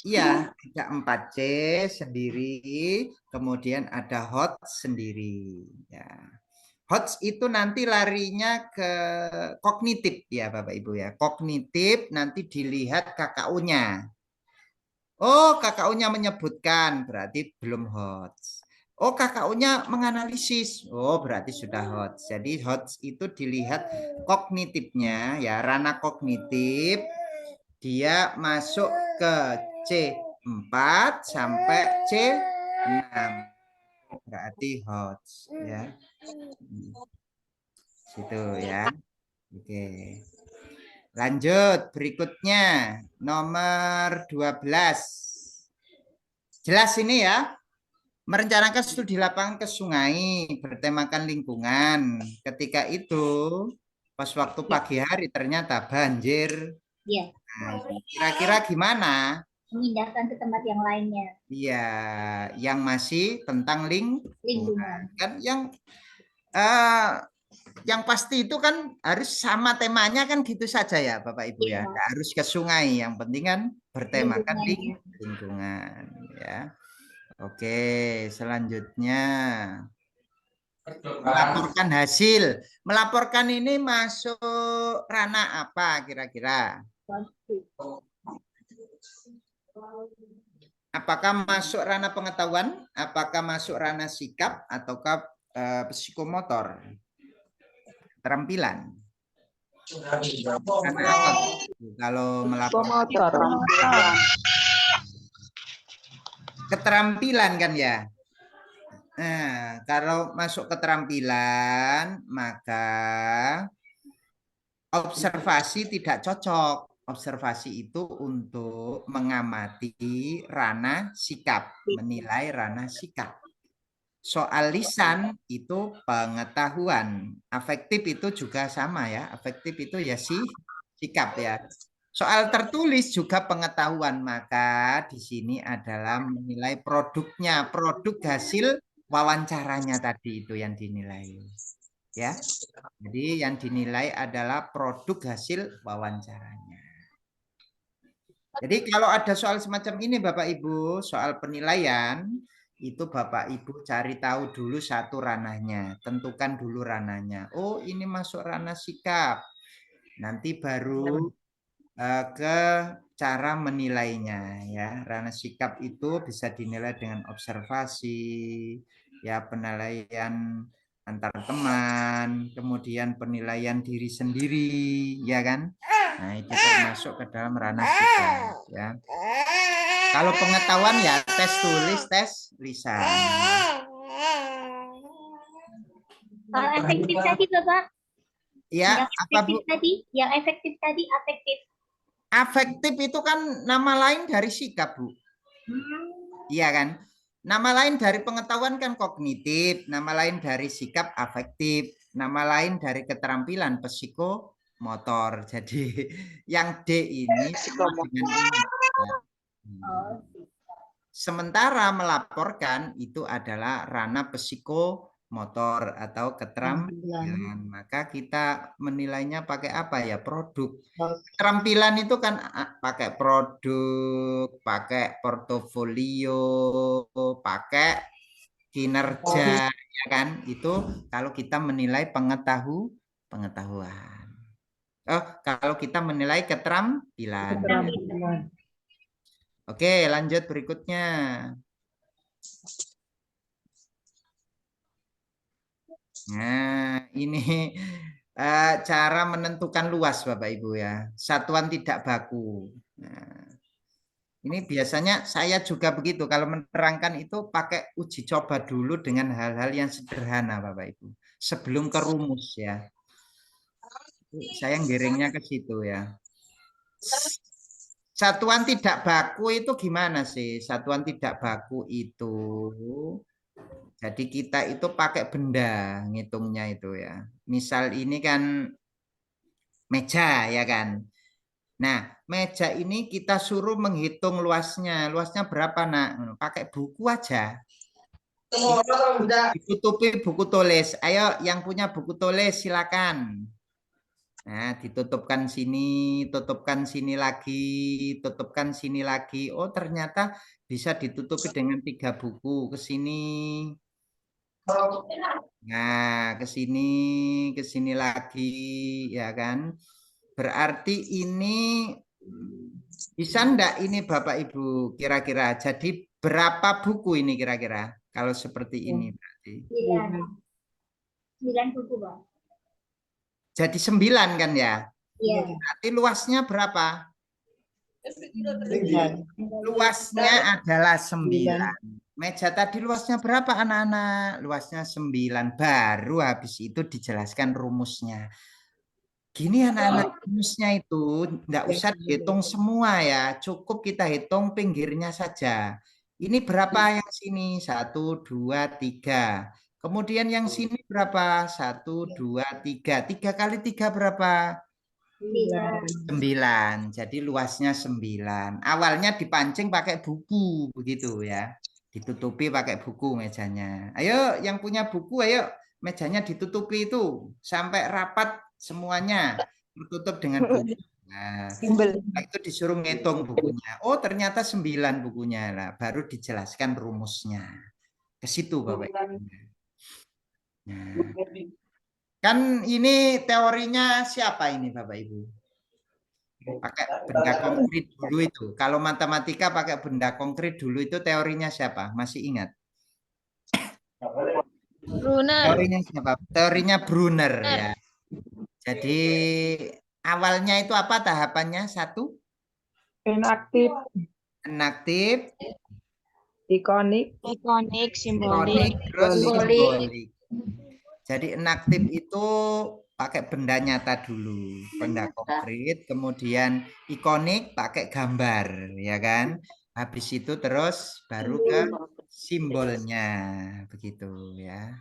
Iya, ada 4C sendiri, kemudian ada HOTS sendiri. Ya. HOTS itu nanti larinya ke kognitif ya Bapak Ibu ya. Kognitif nanti dilihat KKU-nya. Oh, KKU-nya menyebutkan berarti belum HOTS. Oh, KKU-nya menganalisis. Oh, berarti sudah HOTS. Jadi HOTS itu dilihat kognitifnya ya, ranah kognitif dia masuk ke C4 sampai C6. Berarti HOTS ya. Situ ya. Oke. Lanjut berikutnya nomor 12. Jelas ini ya. Merencanakan studi lapangan ke sungai bertemakan lingkungan. Ketika itu pas waktu pagi hari ternyata banjir. Iya. Nah, kira-kira gimana? Memindahkan ke tempat yang lainnya. Iya, yang masih tentang lingkungan. Kan yang pasti itu kan harus sama temanya kan gitu saja ya Bapak Ibu ya. Nggak harus ke sungai, yang penting kan bertemakan lingkungan ya. Oke, selanjutnya melaporkan hasil. Melaporkan ini masuk ranah apa kira-kira? Apakah masuk ranah pengetahuan? Apakah masuk ranah sikap ataukah psikomotor? Keterampilan. Karena apa? Kalau melaporkan keterampilan kan ya. Nah, kalau masuk keterampilan maka observasi tidak cocok. Observasi itu untuk mengamati ranah sikap, menilai ranah sikap. Soal lisan itu pengetahuan. Afektif itu juga sama ya. Afektif itu ya sikap ya. Soal tertulis juga pengetahuan, maka di sini adalah menilai produknya, produk hasil wawancaranya tadi itu yang dinilai. Ya. Jadi yang dinilai adalah produk hasil wawancaranya. Jadi kalau ada soal semacam ini Bapak Ibu, soal penilaian, itu Bapak Ibu cari tahu dulu satu ranahnya, tentukan dulu ranahnya. Oh, ini masuk ranah sikap. Nanti baru ke cara menilainya ya. Ranah sikap itu bisa dinilai dengan observasi, ya penilaian antar teman, kemudian penilaian diri sendiri, ya kan? Nah, itu termasuk ke dalam ranah sikap ya. Kalau pengetahuan ya tes tulis, tes lisan. Kalau efektif tadi Bapak? Ya, yang efektif tadi, yang efektif tadi afektif. Afektif itu kan nama lain dari sikap, Bu. Iya kan? Nama lain dari pengetahuan kan kognitif, nama lain dari sikap afektif, nama lain dari keterampilan psikomotor. Jadi yang D ini sementara melaporkan itu adalah ranah psikomotor atau keterampilan. Maka kita menilainya pakai apa ya? Produk. Keterampilan itu kan pakai produk, pakai portofolio, pakai kinerja, ya kan? Itu kalau kita menilai pengetahuan. Oh, kalau kita menilai keterampilan. Oke, lanjut berikutnya. Nah, ini cara menentukan luas Bapak Ibu ya. Satuan tidak baku. Nah, ini biasanya saya juga begitu. Kalau menerangkan itu pakai uji coba dulu dengan hal-hal yang sederhana Bapak Ibu. Sebelum ke rumus ya. Saya ngiringnya ke situ ya. Satuan tidak baku itu gimana sih? Satuan tidak baku itu, jadi kita itu pakai benda ngitungnya itu ya. Misal ini kan meja ya kan. Nah, meja ini kita suruh menghitung luasnya. Luasnya berapa nak? Pakai buku aja. Ditutupi buku tulis. Ayo yang punya buku tulis silakan. Nah, ditutupkan sini, tutupkan sini lagi, tutupkan sini lagi. Oh, ternyata bisa ditutupi dengan 3 buku. Ke sini. Nah, ke sini lagi, ya kan? Berarti ini bisa enggak ini Bapak Ibu kira-kira? Jadi berapa buku ini kira-kira? Kalau seperti ini berarti. 9 buku, Pak. Jadi 9 kan ya? Iya. Berarti luasnya berapa? 9. Luasnya adalah 9. Meja tadi luasnya berapa anak-anak? Luasnya 9. Baru habis itu dijelaskan rumusnya. Gini anak-anak, rumusnya itu enggak usah dihitung semua ya. Cukup kita hitung pinggirnya saja. Ini berapa yang sini? 1, 2, 3. Kemudian yang sini berapa? 1, 2, 3. 3 kali 3 berapa? 9. Jadi luasnya 9. Awalnya dipancing pakai buku begitu ya. Ditutupi pakai buku mejanya. Ayo yang punya buku ayo mejanya ditutupi itu sampai rapat semuanya tertutup dengan buku. Nah, itu disuruh ngitung bukunya. Oh, ternyata 9 bukunya lah. Baru dijelaskan rumusnya. Ke situ Bapak Ibu. Nah, kan ini teorinya siapa ini Bapak Ibu? Pakai benda konkret dulu itu. Kalau matematika pakai benda konkret dulu itu teorinya siapa? Masih ingat? Brunner. Teorinya siapa? Teorinya Brunner ya. Jadi awalnya itu apa tahapannya? 1? Inaktif, Inaktif, ikonik, Ikonik, simbolik. terus Simbolik. simbolik. Jadi inaktif itu pakai benda nyata dulu, benda konkret, kemudian ikonik pakai gambar, ya kan? Habis itu terus baru ke simbolnya, begitu ya.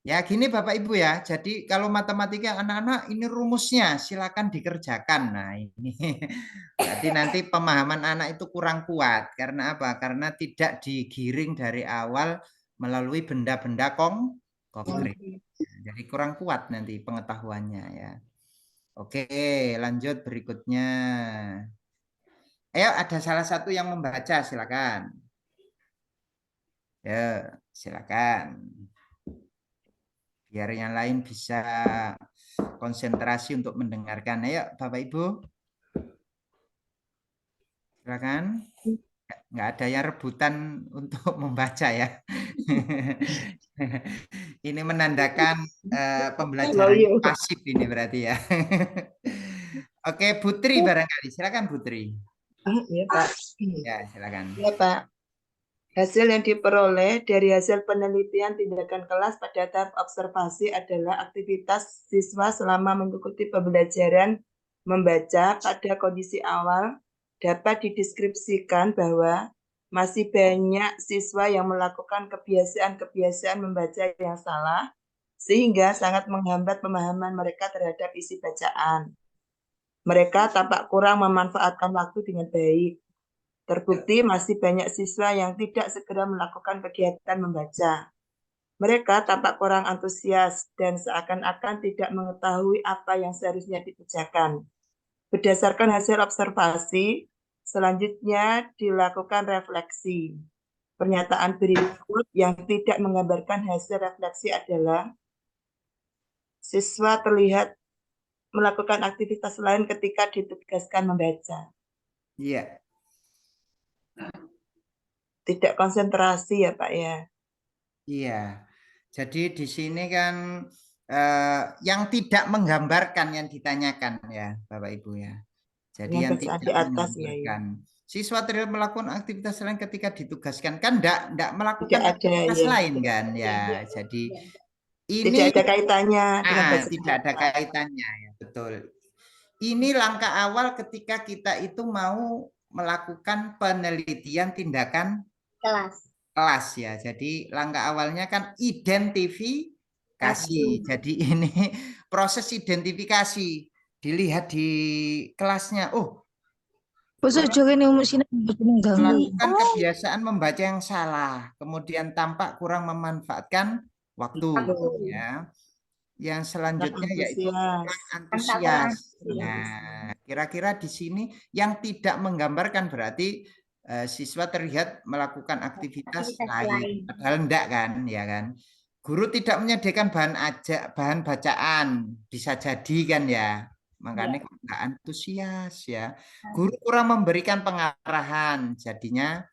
Ya gini Bapak Ibu ya, jadi kalau matematika anak-anak ini rumusnya silakan dikerjakan. Nah ini berarti nanti pemahaman anak itu kurang kuat. Karena apa? Karena tidak digiring dari awal melalui benda-benda konkret. Jadi kurang kuat nanti pengetahuannya ya. Oke lanjut berikutnya. Ayo ada salah satu yang membaca silakan. Ya silakan. Biar yang lain bisa konsentrasi untuk mendengarkan. Ayo Bapak Ibu. Silakan. Nggak ada yang rebutan untuk membaca ya. Ini menandakan pembelajaran pasif ini berarti ya. Oke, Putri barangkali. Silakan Putri. Iya, Pak. Ya, silakan. Ya, Pak. Hasil yang diperoleh dari hasil penelitian tindakan kelas pada tahap observasi adalah aktivitas siswa selama mengikuti pembelajaran membaca pada kondisi awal dapat dideskripsikan bahwa masih banyak siswa yang melakukan kebiasaan-kebiasaan membaca yang salah sehingga sangat menghambat pemahaman mereka terhadap isi bacaan. Mereka tampak kurang memanfaatkan waktu dengan baik. Terbukti masih banyak siswa yang tidak segera melakukan kegiatan membaca. Mereka tampak kurang antusias dan seakan-akan tidak mengetahui apa yang seharusnya dikerjakan. Berdasarkan hasil observasi, selanjutnya dilakukan refleksi. Pernyataan berikut yang tidak menggambarkan hasil refleksi adalah siswa terlihat melakukan aktivitas lain ketika ditugaskan membaca. Iya. Tidak konsentrasi ya Pak ya. Iya. Jadi di sini kan yang tidak menggambarkan yang ditanyakan ya Bapak Ibu ya. Jadi yang tidak di atas menggambarkan. ya. Siswa terlihat melakukan aktivitas lain ketika ditugaskan kan enggak melakukan Tidak ada, aktivitas ya. lain kan ya. Jadi ini tidak ada kaitannya dengan tidak ada kaitannya ya, betul. Ini langkah awal ketika kita itu mau melakukan penelitian tindakan kelas ya. Jadi langkah awalnya kan identifikasi. Jadi ini proses identifikasi dilihat di kelasnya. Oh, melakukan kebiasaan membaca yang salah, kemudian tampak kurang memanfaatkan waktu ya. Yang selanjutnya yaitu antusias. Nah, kira-kira di sini yang tidak menggambarkan berarti siswa terlihat melakukan aktivitas lain, padahal enggak kan, ya kan? Guru tidak menyediakan bahan bacaan, bisa jadi kan ya. Makanya enggak antusias ya. Guru kurang memberikan pengarahan, jadinya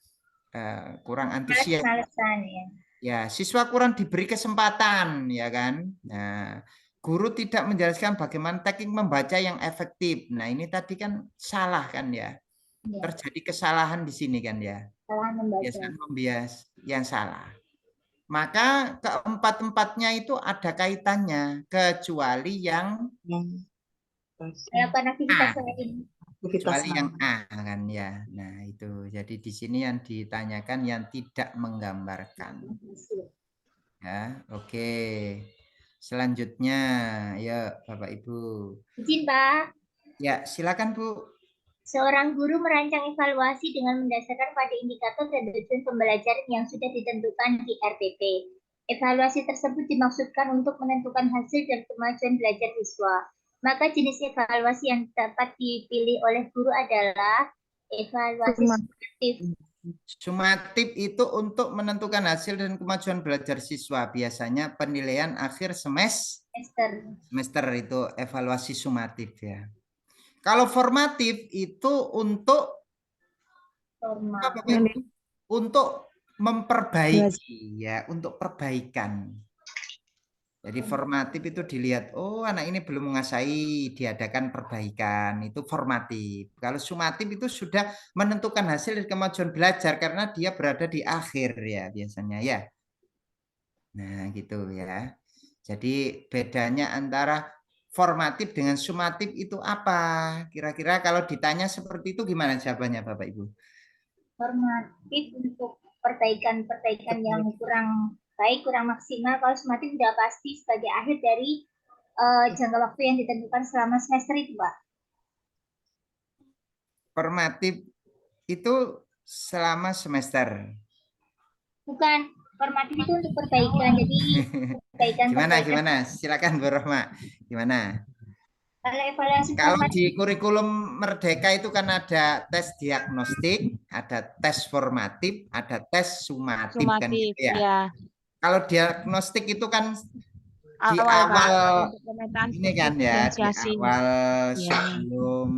kurang antusias. Males-malesan ya. Ya, siswa kurang diberi kesempatan, ya kan? Nah, guru tidak menjelaskan bagaimana teknik membaca yang efektif. Nah, ini tadi kan salah kan ya? Ya. Terjadi kesalahan di sini kan ya? Salah membaca. Kebiasaan membias yang salah. Maka keempat-empatnya itu ada kaitannya, kecuali yang Melakukan aktivitas lain. kecuali yang A kan ya. Nah, itu. Jadi di sini yang ditanyakan yang tidak menggambarkan. Ya, oke. Selanjutnya, ya Bapak Ibu. Izin Pak, Ya, silakan Bu. seorang guru merancang evaluasi dengan mendasarkan pada indikator dan tujuan pembelajaran yang sudah ditentukan di RPP. Evaluasi tersebut dimaksudkan untuk menentukan hasil dan kemajuan belajar siswa. Maka jenis evaluasi yang dapat dipilih oleh guru adalah evaluasi sumatif. Sumatif itu untuk menentukan hasil dan kemajuan belajar siswa. Biasanya penilaian akhir semester itu evaluasi sumatif ya. Kalau formatif itu untuk memperbaiki ya, untuk perbaikan. Jadi formatif itu dilihat, oh anak ini belum menguasai, diadakan perbaikan, itu formatif. Kalau sumatif itu sudah menentukan hasil dan kemajuan belajar karena dia berada di akhir ya biasanya ya. Nah gitu ya. Jadi bedanya antara formatif dengan sumatif itu apa? Kira-kira kalau ditanya seperti itu gimana jawabannya Bapak Ibu? Formatif untuk perbaikan-perbaikan yang kurang baik, kurang maksimal. Kalau sumatif sudah pasti sebagai akhir dari jangka waktu yang ditentukan selama semester itu, Pak. Formatif itu selama semester. Bukan, formatif itu untuk perbaikan. Jadi perbaikan. Gimana? Silakan Bu Rohma. Gimana? Kalau evaluasi Kalau formatif, di kurikulum Merdeka itu kan ada tes diagnostik, ada tes formatif, ada tes sumatif kan gitu ya. ya. Kalau diagnostik itu kan di Awal, awal Pak, ini kan ya, di awal Ya. sebelum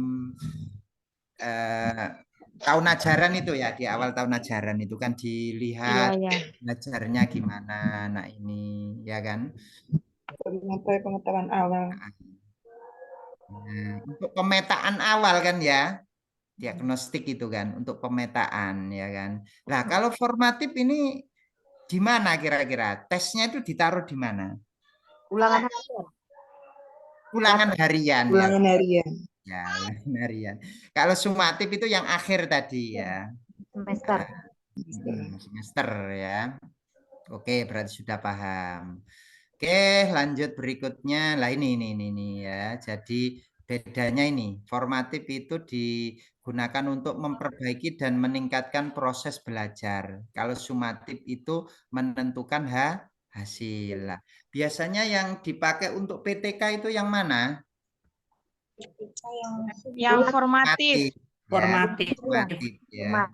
tahun ajaran itu ya, di awal tahun ajaran itu kan dilihat belajarnya gimana. Nah ini ya kan. Pengetahuan awal. Nah, untuk pemetaan awal kan ya, diagnostik itu kan untuk pemetaan ya kan. Nah kalau formatif ini di mana kira-kira tesnya itu ditaruh di mana? Ulangan harian. Ulangan harian. Ulangan harian. Ya, ulangan harian. Kalau sumatif itu yang akhir tadi ya. Semester. Semester ya. Oke, berarti sudah paham. Oke, lanjut berikutnya. Lah ini ya. Jadi bedanya ini, formatif itu digunakan untuk memperbaiki dan meningkatkan proses belajar. Kalau sumatif itu menentukan hasil. Lah, biasanya yang dipakai untuk PTK itu yang mana? Yang formatif. Formatif ya.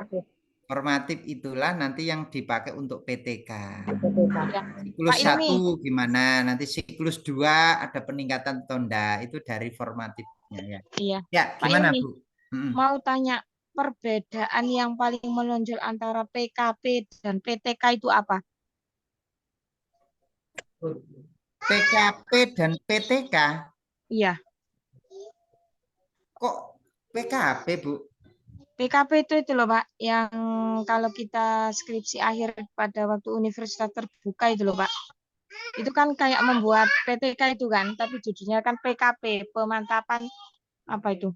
Formatif itulah nanti yang dipakai untuk PTK. Siklus 1 gimana? Nanti siklus 2 ada peningkatan tonda itu dari formatifnya ya. Iya. Ya, gimana Bu? Mau tanya perbedaan yang paling menonjol antara PKP dan PTK itu apa? PKP dan PTK? Iya. Kok PKP Bu? PKP itu loh Pak, yang kalau kita skripsi akhir pada waktu universitas terbuka itu loh Pak. Itu kan kayak membuat PTK itu kan, tapi judulnya kan PKP, pemantapan apa itu?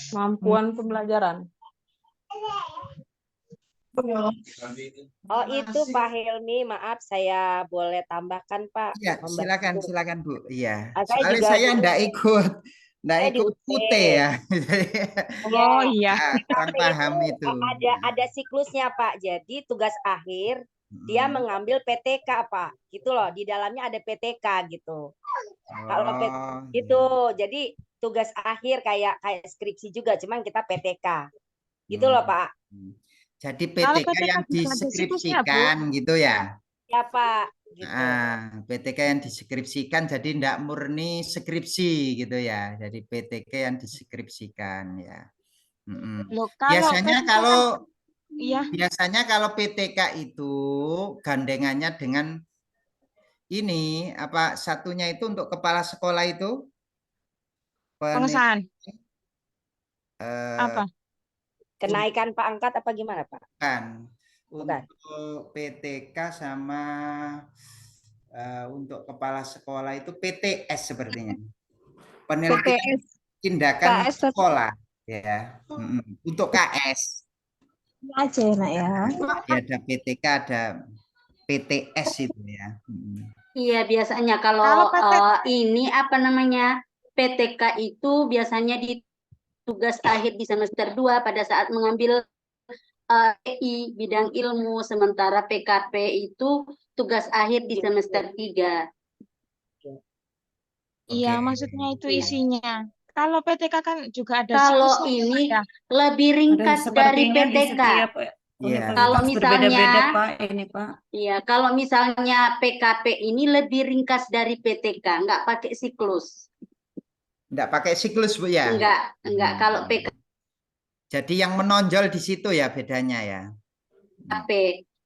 Kemampuan pembelajaran. Oh itu Pak Helmi, maaf saya boleh tambahkan Pak. Iya, silakan Bu. Iya. Saya Soalnya saya enggak ikut UT ya. Oh iya. Kurang paham itu. Ada siklusnya Pak. Jadi tugas akhir dia mengambil PTK Pak. Gitu loh. Di dalamnya ada PTK gitu. Kalau gitu. Jadi tugas akhir kayak skripsi juga, cuman kita PTK. Gitu loh Pak. Jadi PTK yang diskripsikan gitu ya. Ya Pak. Gitu. PTK yang diskripsikan jadi tidak murni skripsi gitu ya. Jadi PTK yang diskripsikan ya. Loh, biasanya Iya, Biasanya kalau PTK itu gandengannya dengan ini apa satunya itu untuk kepala sekolah itu pengesahan. Apa? Kenaikan pangkat apa gimana, Pak? Bukan. Bukan. Untuk PTK sama untuk kepala sekolah itu PTS sepertinya. Penelitian tindakan KS. sekolah ya. Untuk KS. Aja enak ya. Ya, ada PTK, ada PTS itu ya. Iya, biasanya kalau ini apa namanya PTK itu biasanya di tugas akhir di semester 2 pada saat mengambil PI bidang ilmu, sementara PKP itu tugas akhir di semester 3. Iya, maksudnya itu isinya. Kalau PTK kan juga ada Kalau siklusnya ini ya. lebih ringkas dari Sepertinya di PTK. setiap Kalau universitas berbeda-beda, misalnya Pak, ini Pak. Iya, kalau misalnya PKP ini lebih ringkas dari PTK, nggak pakai siklus. Nggak pakai siklus, Bu ya? Enggak. Kalau PKP, Jadi yang menonjol di situ ya bedanya ya.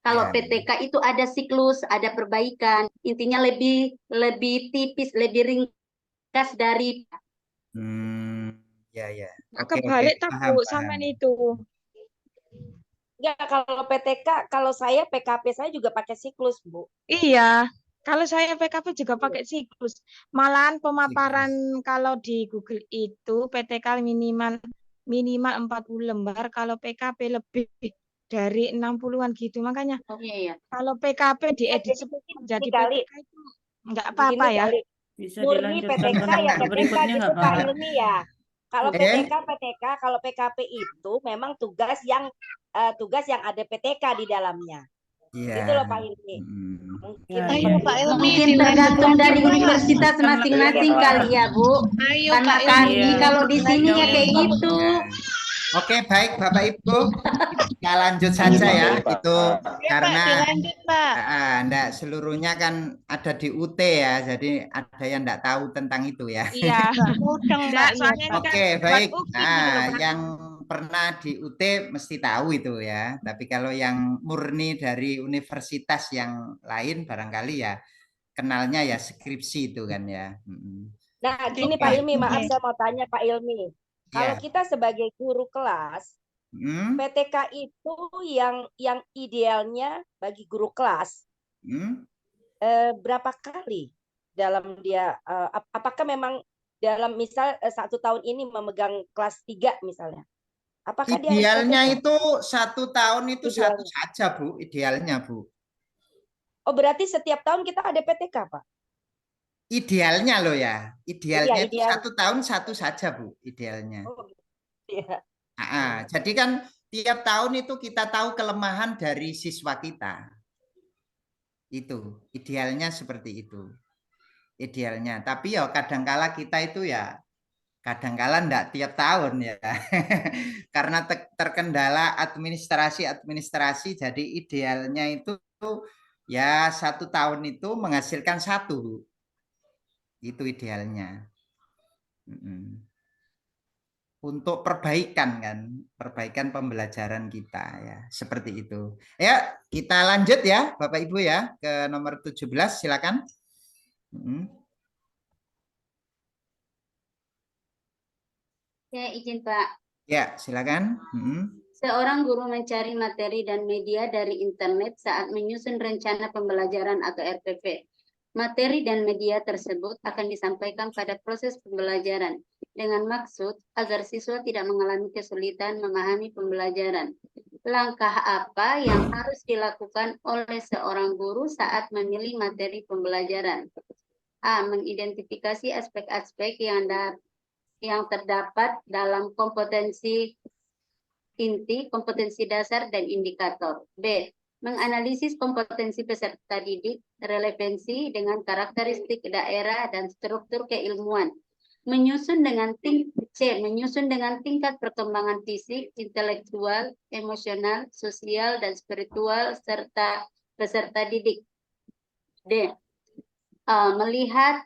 kalau Ya. PTK itu ada siklus, ada perbaikan. Intinya lebih tipis, lebih ringkas dari. Ya. Kebalik tak Paham, Bu, paham. sama itu. Ya, kalau PTK, kalau saya PKP saya juga pakai siklus, Bu. Iya, kalau saya PKP juga pakai siklus. Malahan pemaparan kalau di Google itu PTK minimal 40 lembar, kalau PKP lebih dari 60-an gitu. Makanya Iya. kalau PKP diedit seperti menjadi kali. PTK itu enggak apa-apa ya. Bisa Murni dilanjutkan PTK ke ya nomor PTK berikutnya gitu nggak, Pak Pak? Ilmi ya. Kalau PTK, kalau PKP itu memang tugas yang ada PTK di dalamnya. Iya. Itu loh Pak Ilmi. Mungkin tergantung dari universitas masing-masing kali ya, Bu. Karena kami kalau di sini ya kayak gitu. Oke, baik Bapak Ibu. Kita lanjut saja ya. Itu karena enggak seluruhnya kan ada di UT ya. Jadi ada yang enggak tahu tentang itu ya. Iya. Enggak, soalnya ini kan Oke, baik. buat UKIP gitu loh, Pak. Yang pernah di UT mesti tahu itu ya. Tapi kalau yang murni dari universitas yang lain barangkali ya kenalnya ya skripsi itu kan ya. Nah, gini Pak Ilmi, maaf saya mau tanya Pak Ilmi. Kalau kita sebagai guru kelas, PTK itu yang idealnya bagi guru kelas berapa kali dalam dia? Apakah memang dalam misal 1 tahun ini memegang kelas 3 misalnya? Apakah idealnya dia itu 1 tahun itu satu saja Bu, idealnya Bu. Oh berarti setiap tahun kita ada PTK Pak? Idealnya loh ya, idealnya itu ideal. 1 tahun satu saja Bu, idealnya. Oh, iya. Jadi kan tiap tahun itu kita tahu kelemahan dari siswa kita. Itu idealnya seperti itu. Idealnya. Tapi ya kadangkala kita itu ya kadangkala enggak tiap tahun ya. Karena terkendala administrasi jadi idealnya itu ya 1 tahun itu menghasilkan 1. Itu idealnya. Untuk perbaikan pembelajaran kita ya, seperti itu. Ya, kita lanjut ya Bapak Ibu ya ke nomor 17 silakan. Ya, izin Pak. Ya, silakan. Seorang guru mencari materi dan media dari internet saat menyusun rencana pembelajaran atau RPP. Materi dan media tersebut akan disampaikan pada proses pembelajaran dengan maksud agar siswa tidak mengalami kesulitan memahami pembelajaran. Langkah apa yang harus dilakukan oleh seorang guru saat memilih materi pembelajaran? A. Mengidentifikasi aspek-aspek yang terdapat dalam kompetensi inti, kompetensi dasar, dan indikator. B. Menganalisis kompetensi peserta didik, relevansi dengan karakteristik daerah dan struktur keilmuan. Menyusun dengan tingkat perkembangan fisik, intelektual, emosional, sosial, dan spiritual serta peserta didik. D. Melihat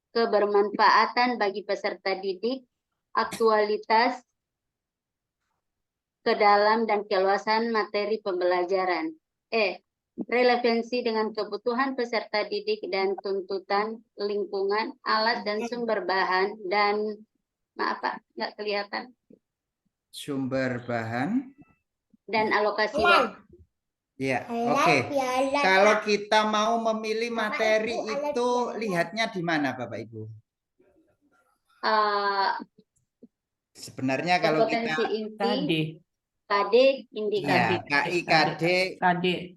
kebermanfaatan bagi peserta didik, aktualitas ke dalam dan keluasan materi pembelajaran. Relevansi dengan kebutuhan peserta didik dan tuntutan lingkungan, alat dan sumber bahan, dan maaf Pak, nggak kelihatan. Sumber bahan. Dan alokasi waktu. Ya, oke. Kalau kita mau memilih materi itu lihatnya di mana, Bapak Ibu? Sebenarnya kalau Kompetensi kita inti, KD, indikator. ya, KI, KD,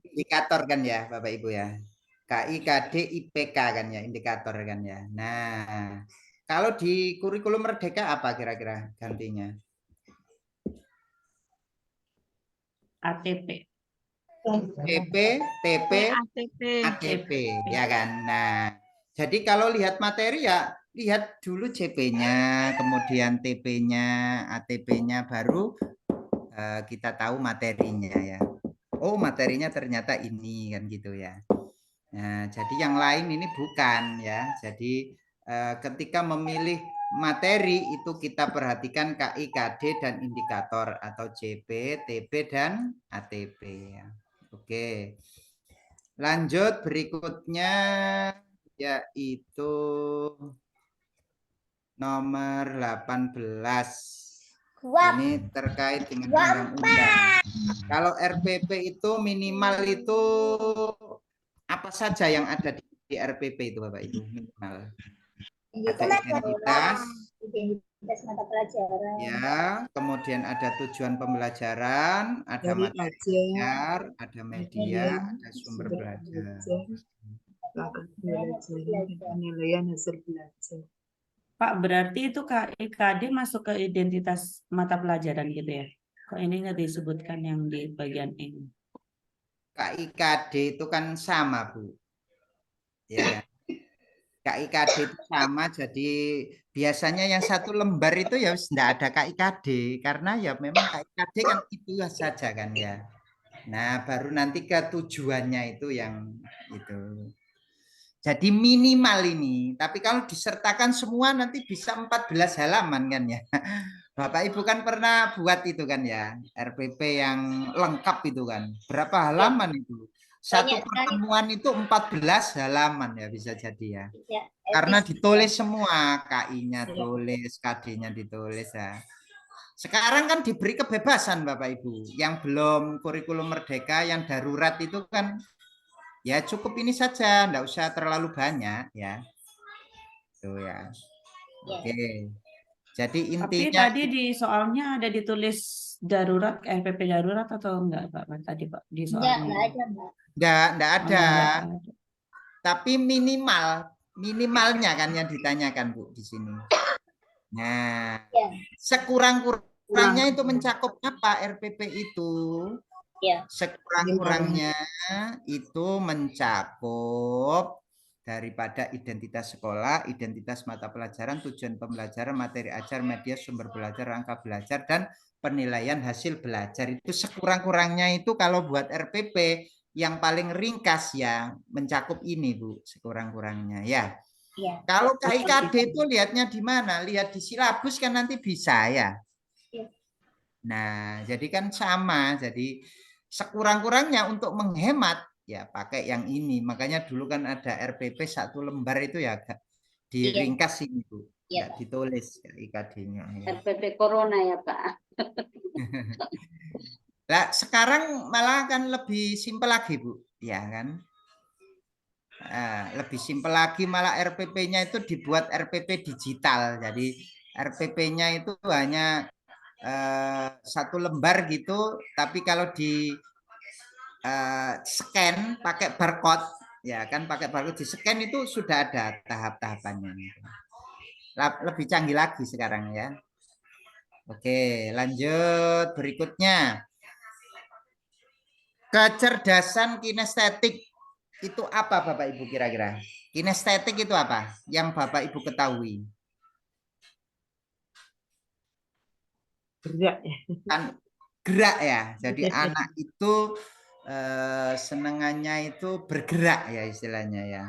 indikator kan ya, Bapak Ibu ya. KI, KD, IPK kan ya, indikator kan ya. Nah, kalau di kurikulum Merdeka apa kira-kira gantinya? ATP. TP, TP, ATP, ya kan. Nah, jadi kalau lihat materi ya lihat dulu CP-nya, kemudian TP-nya, ATP-nya, baru kita tahu materinya ya. Oh, materinya ternyata ini kan gitu ya. Nah, jadi yang lain ini bukan ya. Jadi ketika memilih materi itu kita perhatikan KI, KD dan indikator atau CP, TP dan ATP ya. Oke. Lanjut berikutnya yaitu nomor 18. Ini terkait dengan undang-undang. Kalau RPP itu minimal itu apa saja yang ada di RPP itu Bapak Ibu minimal? Ada identitas mata pelajaran. Ya, kemudian ada tujuan pembelajaran, ada materi belajar, ada media, ada sumber belajar. Penilaian hasil belajar. Pak, berarti itu KIKD masuk ke identitas mata pelajaran gitu ya? Kok ini nggak disebutkan yang di bagian ini? KIKD itu kan sama, Bu. Ya. KIKD itu sama, jadi biasanya yang satu lembar itu ya tidak ada KIKD, karena ya memang KIKD kan itu saja kan ya. Nah, baru nanti ke tujuannya itu yang itu. Jadi minimal ini, tapi kalau disertakan semua nanti bisa 14 halaman kan ya. Bapak Ibu kan pernah buat itu kan ya, RPP yang lengkap itu kan. Berapa halaman itu? Satu pertemuan itu 14 halaman ya bisa jadi ya. Karena ditulis semua, KI-nya tulis, KD-nya ditulis ya. Sekarang kan diberi kebebasan Bapak Ibu. Yang belum kurikulum Merdeka, yang darurat itu kan ya cukup ini saja, enggak usah terlalu banyak ya. Tuh ya. Oke. Jadi intinya tapi tadi di soalnya ada ditulis darurat, RPP darurat atau enggak Pak tadi Pak di soalnya? Enggak ada, Mbak. Enggak ada. Tapi minimalnya kan yang ditanyakan Bu di sini. Nah, sekurang-kurangnya itu mencakup apa RPP itu? Sekurang-kurangnya itu mencakup daripada identitas sekolah, identitas mata pelajaran, tujuan pembelajaran, materi ajar, media, sumber belajar, rangka belajar, dan penilaian hasil belajar. Itu sekurang-kurangnya itu kalau buat RPP yang paling ringkas ya mencakup ini Bu, sekurang-kurangnya ya. Kalau KIKD itu lihatnya di mana? Lihat di silabus kan nanti bisa ya. Nah, jadi kan sama. Jadi sekurang-kurangnya untuk menghemat ya pakai yang ini. Makanya dulu kan ada RPP satu lembar itu ya diringkas ini Bu. Enggak ditulis IKD-nya. Ya. RPP Corona ya Pak. Nah, sekarang malah kan lebih simpel lagi Bu. Ya kan? Lebih simpel lagi malah RPP-nya itu dibuat RPP digital. Jadi RPP-nya itu hanya satu lembar gitu. Tapi kalau di scan pakai barcode ya kan, pakai barcode di scan itu sudah ada tahap-tahapannya. Lebih canggih lagi sekarang ya. Oke, lanjut berikutnya. Kecerdasan kinestetik itu apa Bapak Ibu kira-kira? Kinestetik itu apa? Yang Bapak Ibu ketahui? Gerak ya. Kan gerak ya. Jadi anak itu senengannya itu bergerak ya istilahnya ya.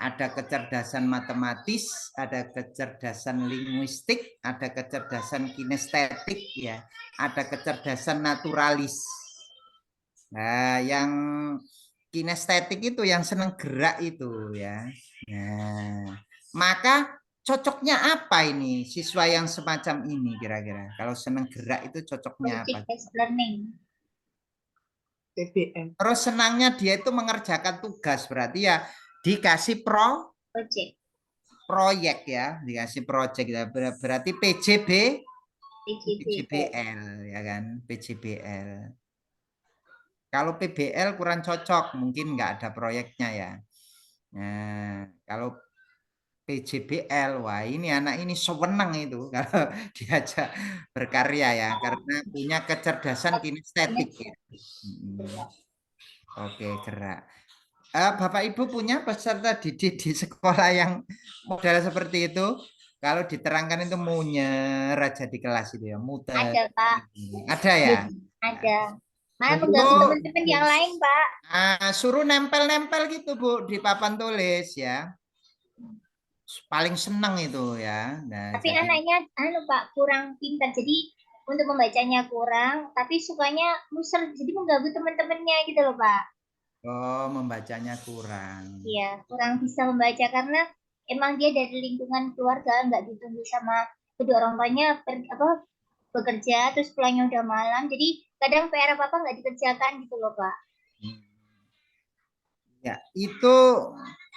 ada kecerdasan matematis, ada kecerdasan linguistik, ada kecerdasan kinestetik, ya, ada kecerdasan naturalis. Nah, yang kinestetik itu yang senang gerak itu, ya. Nah, maka cocoknya apa ini siswa yang semacam ini kira-kira? Kalau senang gerak itu cocoknya apa? Project based learning. PBL. Terus senangnya dia itu mengerjakan tugas, berarti ya dikasih Project. proyek, ya, dikasih proyek, ya. Berarti PJBL, ya kan, PJBL. Kalau PBL kurang cocok, mungkin nggak ada proyeknya, ya. Nah, kalau PJBL, wah ini anak ini sewenang itu kalau diajak berkarya, ya, karena punya kecerdasan kinestetik, ya. Oke, gerak. Bapak Ibu punya peserta didik di sekolah yang model seperti itu? Kalau diterangkan itu munyer aja di kelas itu, ya, muter. Ada, Pak. Ada, ya? Ada. Malah Bu, mengganggu teman-teman yang lain, Pak. suruh nempel-nempel gitu, Bu, di papan tulis, ya. Paling senang itu, ya. Nah, Tapi jadi, anaknya Pak kurang pintar. Jadi untuk membacanya kurang, tapi sukanya muser. Jadi mengganggu teman-temannya gitu loh, Pak. oh, membacanya kurang. Iya, kurang bisa membaca karena emang dia dari lingkungan keluarga nggak ditumbuh sama kedua orang tuanya bekerja terus pulangnya udah malam. Jadi kadang PR apa nggak dikerjakan gitu loh, Pak. Ya, itu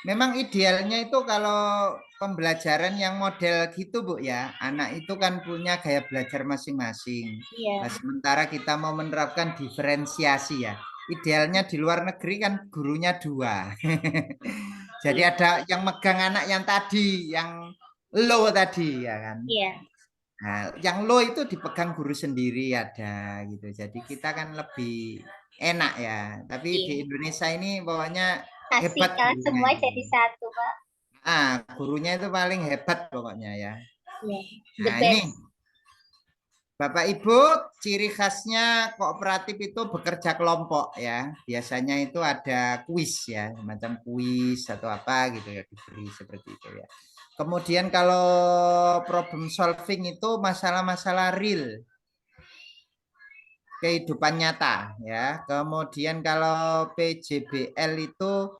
memang idealnya itu kalau pembelajaran yang model gitu, Bu, ya. Anak itu kan punya gaya belajar masing-masing. Iya. Nah, sementara kita mau menerapkan diferensiasi, ya. Idealnya di luar negeri kan gurunya 2. Jadi ada yang megang anak yang tadi, yang low tadi, ya kan. Iya. Nah, yang low itu dipegang guru sendiri ada gitu. Jadi kita kan lebih enak, ya. Tapi di Indonesia ini pokoknya hebat gurunya. Semua jadi satu, Pak. Gurunya itu paling hebat pokoknya, ya. Iya. Nah, ini Bapak Ibu, ciri khasnya kooperatif itu bekerja kelompok, ya. Biasanya itu ada kuis, ya, semacam kuis atau apa gitu, ya, diberi seperti itu, ya. Kemudian kalau problem solving itu masalah-masalah real, kehidupan nyata, ya. Kemudian kalau PJBL itu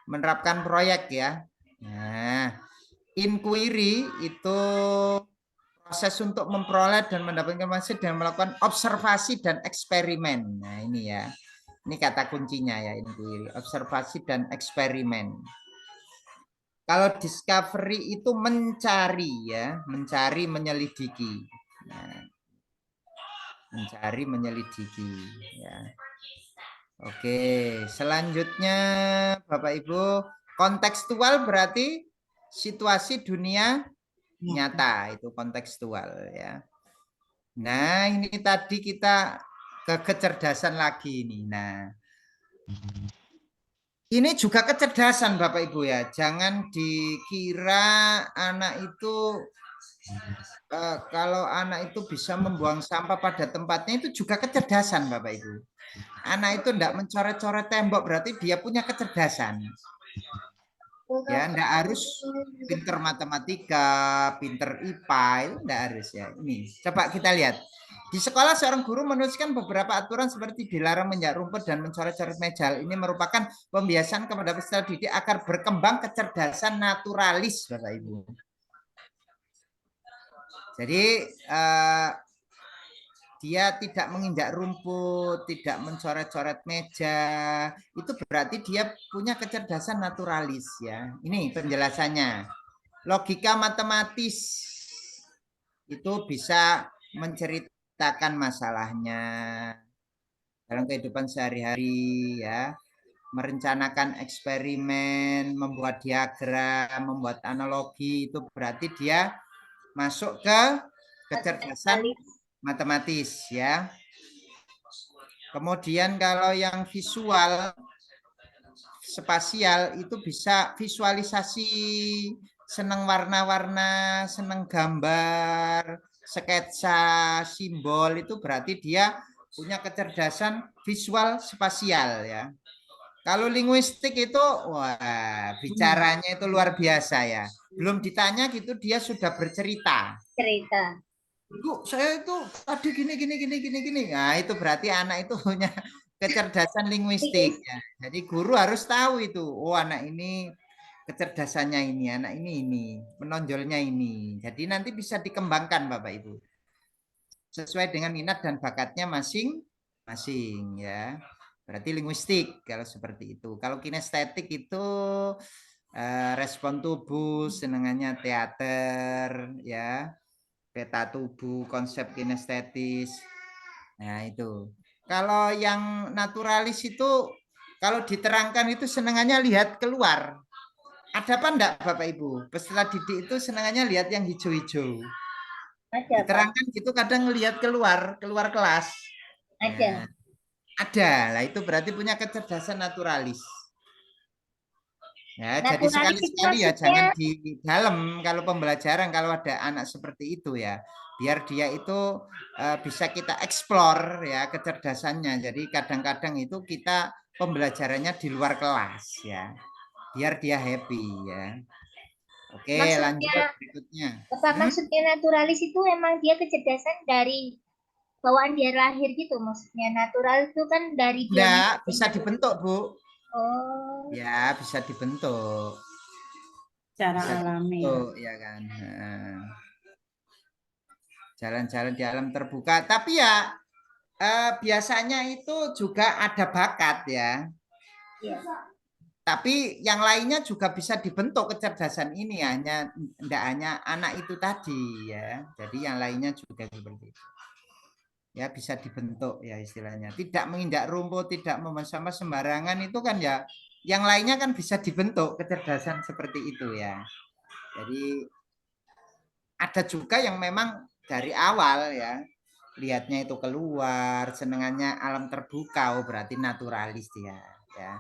menerapkan proyek, ya. Nah, inquiry itu proses untuk memperoleh dan mendapatkan informasi dan melakukan observasi dan eksperimen. Nah, ini, ya. Ini kata kuncinya, ya, inquiry, observasi dan eksperimen. Kalau discovery itu mencari, ya, mencari, menyelidiki. Nah, mencari, menyelidiki, ya. Oke, selanjutnya Bapak Ibu, kontekstual berarti situasi dunia nyata, itu kontekstual, ya. Nah, ini tadi kita ke kecerdasan lagi ini. Nah, ini juga kecerdasan Bapak Ibu, ya. Jangan dikira anak itu kalau anak itu bisa membuang sampah pada tempatnya, itu juga kecerdasan Bapak Ibu. Anak itu tidak mencoret-coret tembok, berarti dia punya kecerdasan. Ya, enggak harus pinter matematika, pinter IPA, itu enggak harus, ya. Ini, coba kita lihat. Di sekolah seorang guru menuliskan beberapa aturan seperti dilarang menginjak rumput dan mencoret-coret meja. Ini merupakan pembiasaan kepada peserta didik agar berkembang kecerdasan naturalis, Bapak Ibu. Jadi dia tidak menginjak rumput, tidak mencoret-coret meja, itu berarti dia punya kecerdasan naturalis, ya. Ini penjelasannya. Logika matematis itu bisa menceritakan masalahnya dalam kehidupan sehari-hari, ya. Merencanakan eksperimen, membuat diagram, membuat analogi, itu berarti dia masuk ke kecerdasan matematis, ya. Kemudian kalau yang visual spasial itu bisa visualisasi, senang warna-warna, senang gambar, sketsa, simbol, itu berarti dia punya kecerdasan visual spasial, ya. Kalau linguistik itu, wah, bicaranya itu luar biasa ya. Belum ditanya gitu, dia sudah bercerita. Cerita. Bu, saya itu tadi gini. Nah, itu berarti anak itu punya kecerdasan linguistik. Ya. Jadi guru harus tahu itu. Oh, anak ini kecerdasannya ini, anak ini, menonjolnya ini. Jadi nanti bisa dikembangkan, Bapak Ibu. Sesuai dengan minat dan bakatnya masing-masing ya. Berarti linguistik kalau seperti itu. Kalau kinestetik itu respon tubuh, senengannya teater ya. Peta tubuh, konsep kinestetis. Nah, itu. Kalau yang naturalis itu kalau diterangkan itu senengannya lihat keluar. Ada apa enggak Bapak Ibu? Peserta didik itu senengannya lihat yang hijau-hijau. Diterangkan gitu kadang ngelihat keluar kelas. Ada. Ada. Lah itu berarti punya kecerdasan naturalis. Ya, jadi sekali-sekali ya jangan di dalam kalau pembelajaran kalau ada anak seperti itu ya. Biar dia itu bisa kita eksplor ya kecerdasannya. Jadi kadang-kadang itu kita pembelajarannya di luar kelas ya. Biar dia happy ya. Oke, maksudnya, lanjut berikutnya. Maksudnya naturalis itu emang dia kecerdasan dari bawaan dia lahir gitu maksudnya. Natural itu kan dari dia. Enggak, bisa dibentuk, Bu. Oh. Ya, bisa dibentuk. Secara alami. Ya kan. Jalan-jalan di alam terbuka. Tapi ya biasanya itu juga ada bakat ya. Iya. Tapi yang lainnya juga bisa dibentuk kecerdasan ini tidak hanya anak itu tadi ya. Jadi yang lainnya juga seperti itu. Ya bisa dibentuk ya istilahnya. Tidak menginjak rumput, tidak memesama sembarangan itu kan ya. Yang lainnya kan bisa dibentuk kecerdasan seperti itu ya. Jadi ada juga yang memang dari awal ya lihatnya itu keluar, senengannya alam terbuka, oh berarti naturalis dia ya.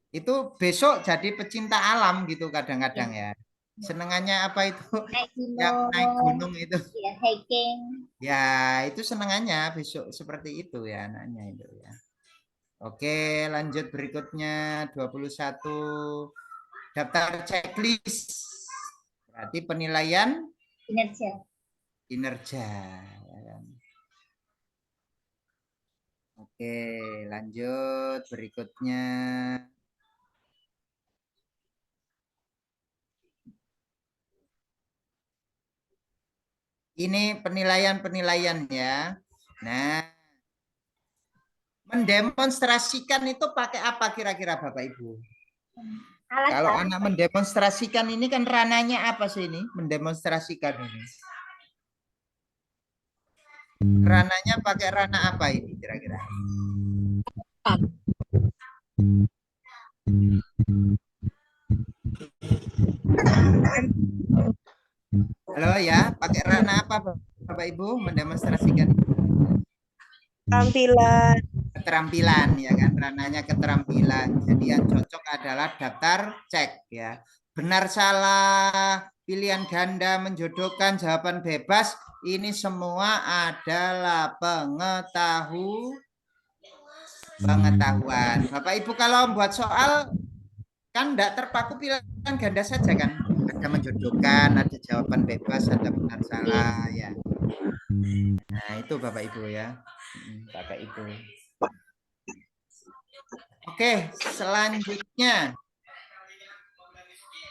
Itu besok jadi pecinta alam gitu kadang-kadang ya. Senengannya apa itu? Yang naik gunung itu. Ya, hiking. Ya, itu senengannya besok seperti itu ya anaknya itu ya. Oke, lanjut berikutnya 21. Daftar checklist. Berarti penilaian kinerja. Oke, lanjut berikutnya. Ini penilaian-penilaian ya. Nah, mendemonstrasikan itu pakai apa kira-kira Bapak Ibu? Kalau anak mendemonstrasikan ini kan rananya apa sih ini? Mendemonstrasikan ini. Rananya pakai rana apa ini kira-kira? Halo ya, pakai rana apa Bapak Ibu mendemonstrasikan? Keterampilan ya kan, rananya keterampilan. Jadi yang cocok adalah daftar cek ya. Benar salah, pilihan ganda, menjodohkan, jawaban bebas, ini semua adalah pengetahuan. Bapak Ibu kalau membuat soal kan tidak terpaku pilihan ganda saja kan. Ada menjodohkan, ada jawaban bebas, ada benar salah ya. Nah, itu Bapak Ibu ya. Bapak Ibu. Oke, selanjutnya.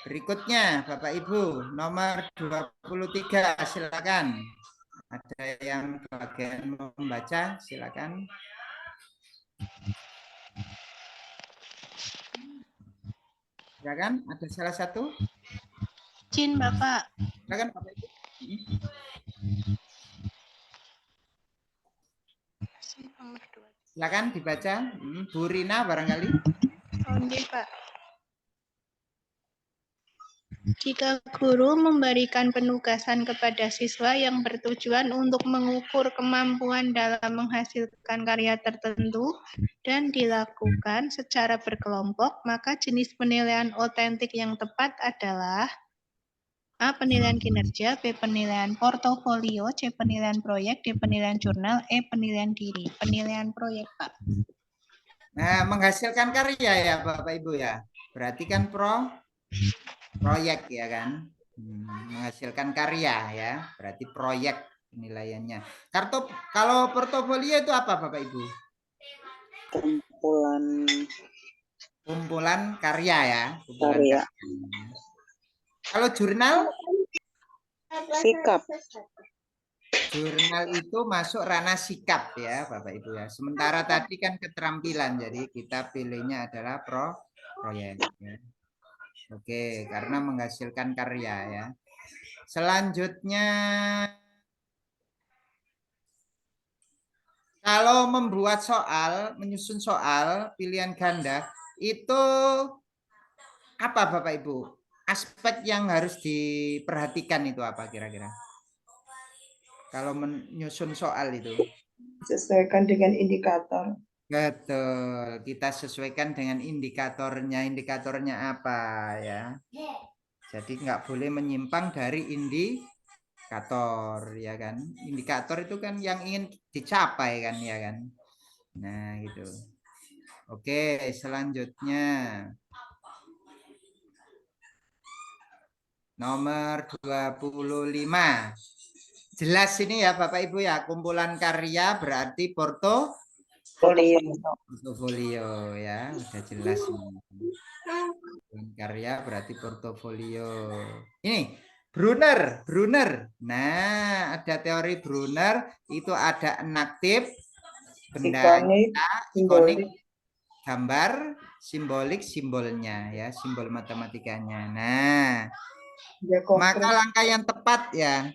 Berikutnya Bapak Ibu, nomor 23 silakan. Ada yang bagian membaca, silakan. Silakan, ada salah satu? Izin Bapak. Silakan Bapak Ibu. Silakan dibaca. Bu Rina barangkali. Oke, Pak. Jika guru memberikan penugasan kepada siswa yang bertujuan untuk mengukur kemampuan dalam menghasilkan karya tertentu dan dilakukan secara berkelompok, maka jenis penilaian otentik yang tepat adalah A. Penilaian kinerja, B. Penilaian portofolio, C. Penilaian proyek, D. Penilaian jurnal, E. Penilaian diri. Penilaian proyek, Pak. Nah, menghasilkan karya ya Bapak Ibu ya. Berarti kan proyek ya kan. Menghasilkan karya ya. Berarti proyek penilaiannya. Kalau portofolio itu apa Bapak Ibu? Kumpulan karya ya. Kumpulan karya. Kalau jurnal? Sikap. Jurnal itu masuk ranah sikap ya Bapak Ibu ya. Sementara tadi kan keterampilan, jadi kita pilihnya adalah proyek ya. Oke, karena menghasilkan karya ya. Selanjutnya, kalau membuat soal, menyusun soal pilihan ganda, itu apa Bapak Ibu? Aspek yang harus diperhatikan itu apa kira-kira? Kalau menyusun soal itu. Sesuaikan dengan indikator. Betul, kita sesuaikan dengan indikatornya. Indikatornya apa ya? Jadi nggak boleh menyimpang dari indikator, ya kan? Indikator itu kan yang ingin dicapai kan, ya kan? Nah, gitu. Oke, selanjutnya. Nomor 25. Jelas ini ya Bapak Ibu ya, kumpulan karya berarti portofolio ya, udah jelas ini. Karya berarti portofolio. Ini Brunner. Nah, ada teori Brunner itu ada enaktif, benda ikonik, gambar, simbolik, simbolnya ya, simbol matematikanya. Nah, maka langkah yang tepat ya,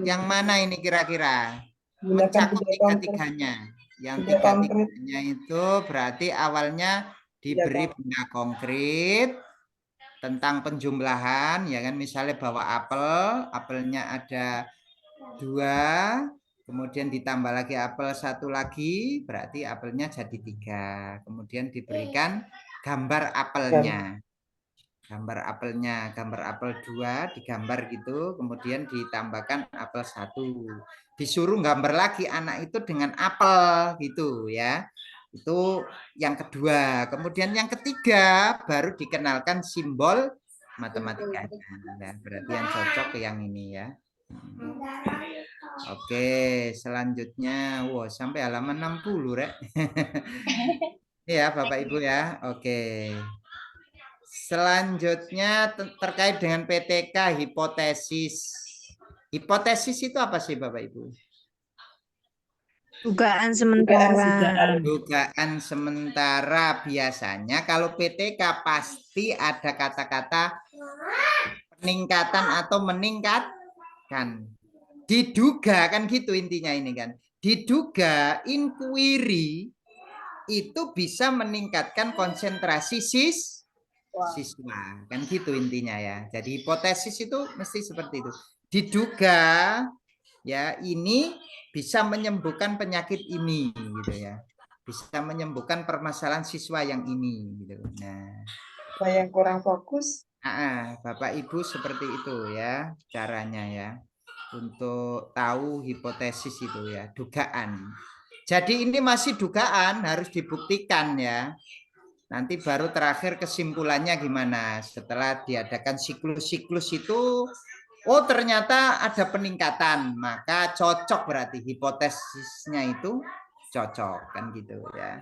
yang mana ini kira-kira? Mencakup tiga-tiganya. Yang tiga-tiganya itu berarti awalnya diberi benda konkret tentang penjumlahan, ya kan? Misalnya bawa apelnya ada 2, kemudian ditambah lagi apel 1 lagi, berarti apelnya jadi 3. Kemudian diberikan gambar apelnya. Gambar apelnya, gambar apel 2 digambar gitu, kemudian ditambahkan apel 1. Disuruh gambar lagi anak itu dengan apel gitu ya. Itu yang kedua. Kemudian yang ketiga baru dikenalkan simbol matematikanya. Nah, berarti yang cocok ke yang ini ya. Oke, selanjutnya sampai halaman 60 Rek. Ya Bapak Ibu ya. Oke. Selanjutnya terkait dengan PTK hipotesis. Hipotesis itu apa sih Bapak Ibu? Dugaan sementara. Dugaan sementara. Biasanya kalau PTK pasti ada kata-kata peningkatan atau meningkatkan. Diduga kan gitu intinya ini kan. Diduga inquiry itu bisa meningkatkan konsentrasi siswa kan gitu intinya ya. Jadi hipotesis itu mesti seperti itu. Diduga ya ini bisa menyembuhkan penyakit ini gitu ya. Bisa menyembuhkan permasalahan siswa yang ini gitu. Nah, yang kurang fokus. Bapak Ibu seperti itu ya caranya ya. Untuk tahu hipotesis itu ya, dugaan. Jadi ini masih dugaan, harus dibuktikan ya. Nanti baru terakhir kesimpulannya gimana setelah diadakan siklus-siklus itu. Oh ternyata ada peningkatan, maka cocok berarti hipotesisnya itu cocok kan gitu ya.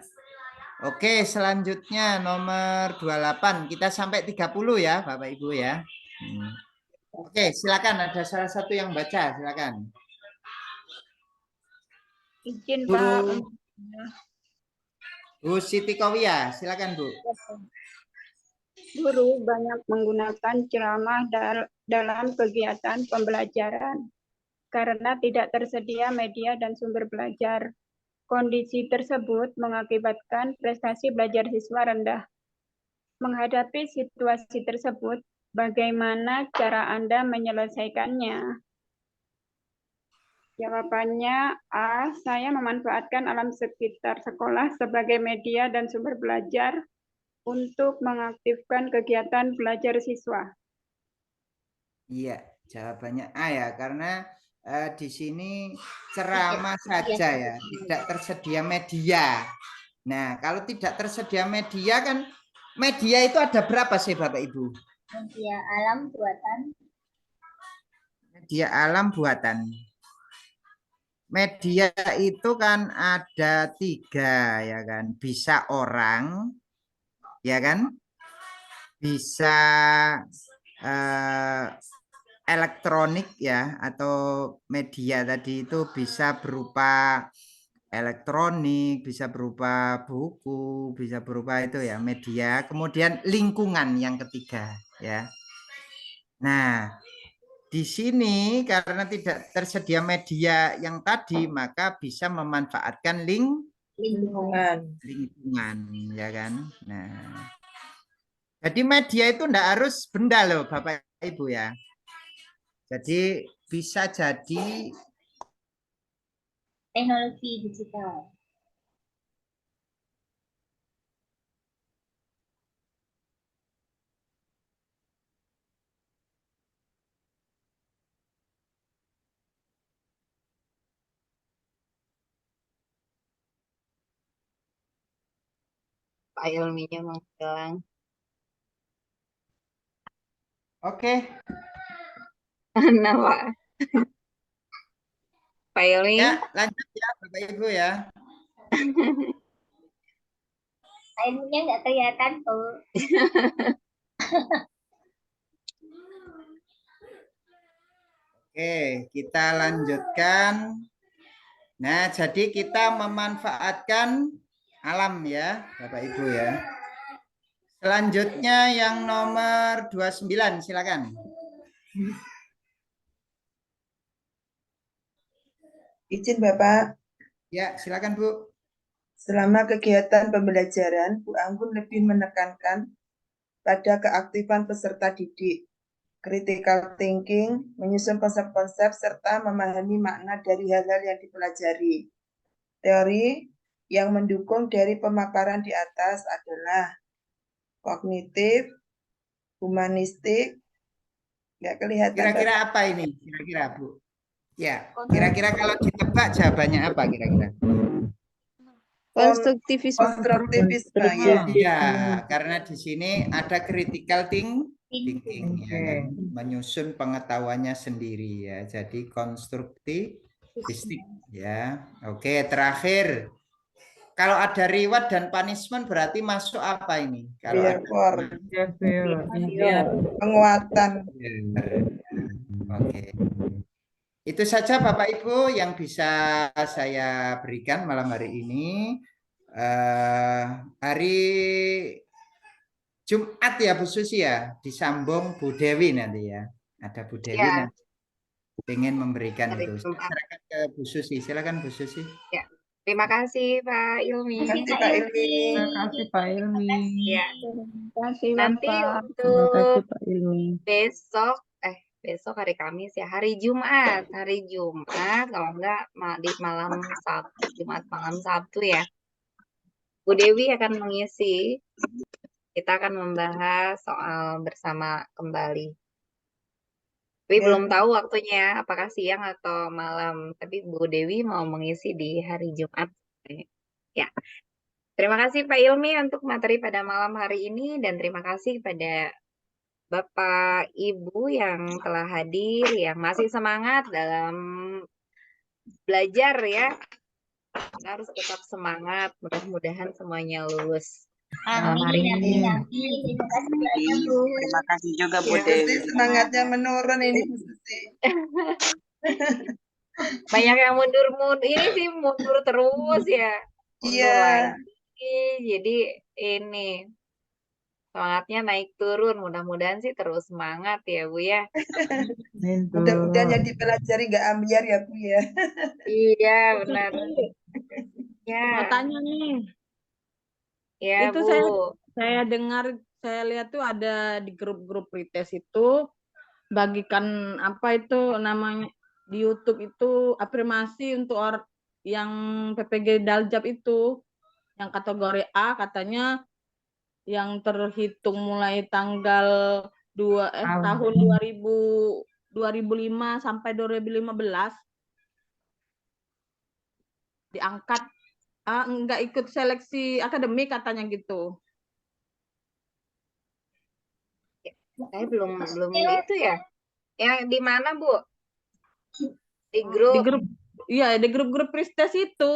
Oke, selanjutnya nomor 28. Kita sampai 30 ya Bapak Ibu ya. Oke, silakan ada salah satu yang baca, silakan. Izin Pak. Bu Siti Kowia, silakan Bu. Guru banyak menggunakan ceramah dalam kegiatan pembelajaran karena tidak tersedia media dan sumber belajar. Kondisi tersebut mengakibatkan prestasi belajar siswa rendah. Menghadapi situasi tersebut, bagaimana cara Anda menyelesaikannya? Jawabannya A. Saya memanfaatkan alam sekitar sekolah sebagai media dan sumber belajar untuk mengaktifkan kegiatan belajar siswa. Iya, jawabannya A ya, karena di sini ceramah saja ya, tidak tersedia media. Nah, kalau tidak tersedia media kan, media itu ada berapa sih Bapak Ibu? Media alam buatan. Media alam buatan. Media itu kan ada 3 ya kan, bisa orang, ya kan, bisa elektronik ya, atau media tadi itu bisa berupa elektronik, bisa berupa buku, bisa berupa itu ya media. Kemudian lingkungan yang ketiga ya. Nah, di sini karena tidak tersedia media yang tadi, maka bisa memanfaatkan lingkungan ya kan. Nah, jadi media itu enggak harus benda loh Bapak Ibu ya. Jadi bisa jadi teknologi digital. Pak Ilminya menghilang. Oke. Mana Pak? Pak Ilmi? Ya, lanjut ya Bapak Ibu ya. Ilmunya nggak kelihatan tuh. Oke, kita lanjutkan. Nah, jadi kita memanfaatkan alam ya, Bapak Ibu ya. Selanjutnya yang nomor 29, silakan. Izin Bapak. Ya, silakan Bu. Selama kegiatan pembelajaran, Bu Anggun lebih menekankan pada keaktifan peserta didik, critical thinking, menyusun konsep-konsep, serta memahami makna dari hal-hal yang dipelajari. Teori yang mendukung dari pemaparan di atas adalah kognitif, humanistik, nggak kelihatan. Kira-kira apa ini? Kira-kira Bu? Ya, kira-kira kalau ditebak jawabannya apa kira-kira? Konstruktivisme. Ya, karena di sini ada critical thinking ya kan? Menyusun pengetahuannya sendiri ya. Jadi konstruktivistik ya. Oke, terakhir. Kalau ada reward dan punishment berarti masuk apa ini? Kalau ada penguatan. Oke. Itu saja Bapak Ibu yang bisa saya berikan malam hari ini. Hari Jumat ya Bu Susi ya, disambung Bu Dewi nanti ya. Ada Bu Dewi Ya. nanti ingin memberikan Hari itu. Jumat. Silakan ke Bu Susi. Silakan Bu Susi. Ya. Terima kasih Pak Ilmi. Terima kasih Pak Ilmi. Terima kasih Pak Ilmi. Ya. Terima kasih Nanti Bapak. Terima kasih untuk Pak Ilmi. besok hari Kamis ya, hari Jumat kalau enggak di malam Sabtu, Jumat malam Sabtu ya, Bu Dewi akan mengisi. Kita akan membahas soal bersama kembali. Tapi belum tahu waktunya, apakah siang atau malam. Tapi Bu Dewi mau mengisi di hari Jumat. Ya. Terima kasih Pak Ilmi untuk materi pada malam hari ini, dan terima kasih pada Bapak Ibu yang telah hadir, yang masih semangat dalam belajar ya. Kita harus tetap semangat, mudah-mudahan semuanya lulus. Amin. Terima kasih banyak Bu. Terima kasih juga Bu Bu Dewi. Susi semangatnya menurun ini Bu Susi. Banyak yang mundur. Ini sih mundur terus ya. Mundur lagi. Jadi ini semangatnya naik turun. Mudah-mudahan sih terus semangat ya Bu ya. Mudah-mudahan yang dipelajari nggak ambiar ya Bu ya. Iya benar. Ya. Mau tanya nih. Ya Itu Bu. saya dengar, saya lihat tuh ada di grup-grup pretest itu bagikan apa itu namanya di YouTube itu afirmasi untuk orang yang PPG Daljab itu yang kategori A, katanya yang terhitung mulai tanggal tahun 2005 sampai 2015 diangkat nggak ikut seleksi akademik katanya gitu. Saya belum itu ya. Yang di mana, Bu? Di Di grup. grup, iya di grup-grup Pristes itu.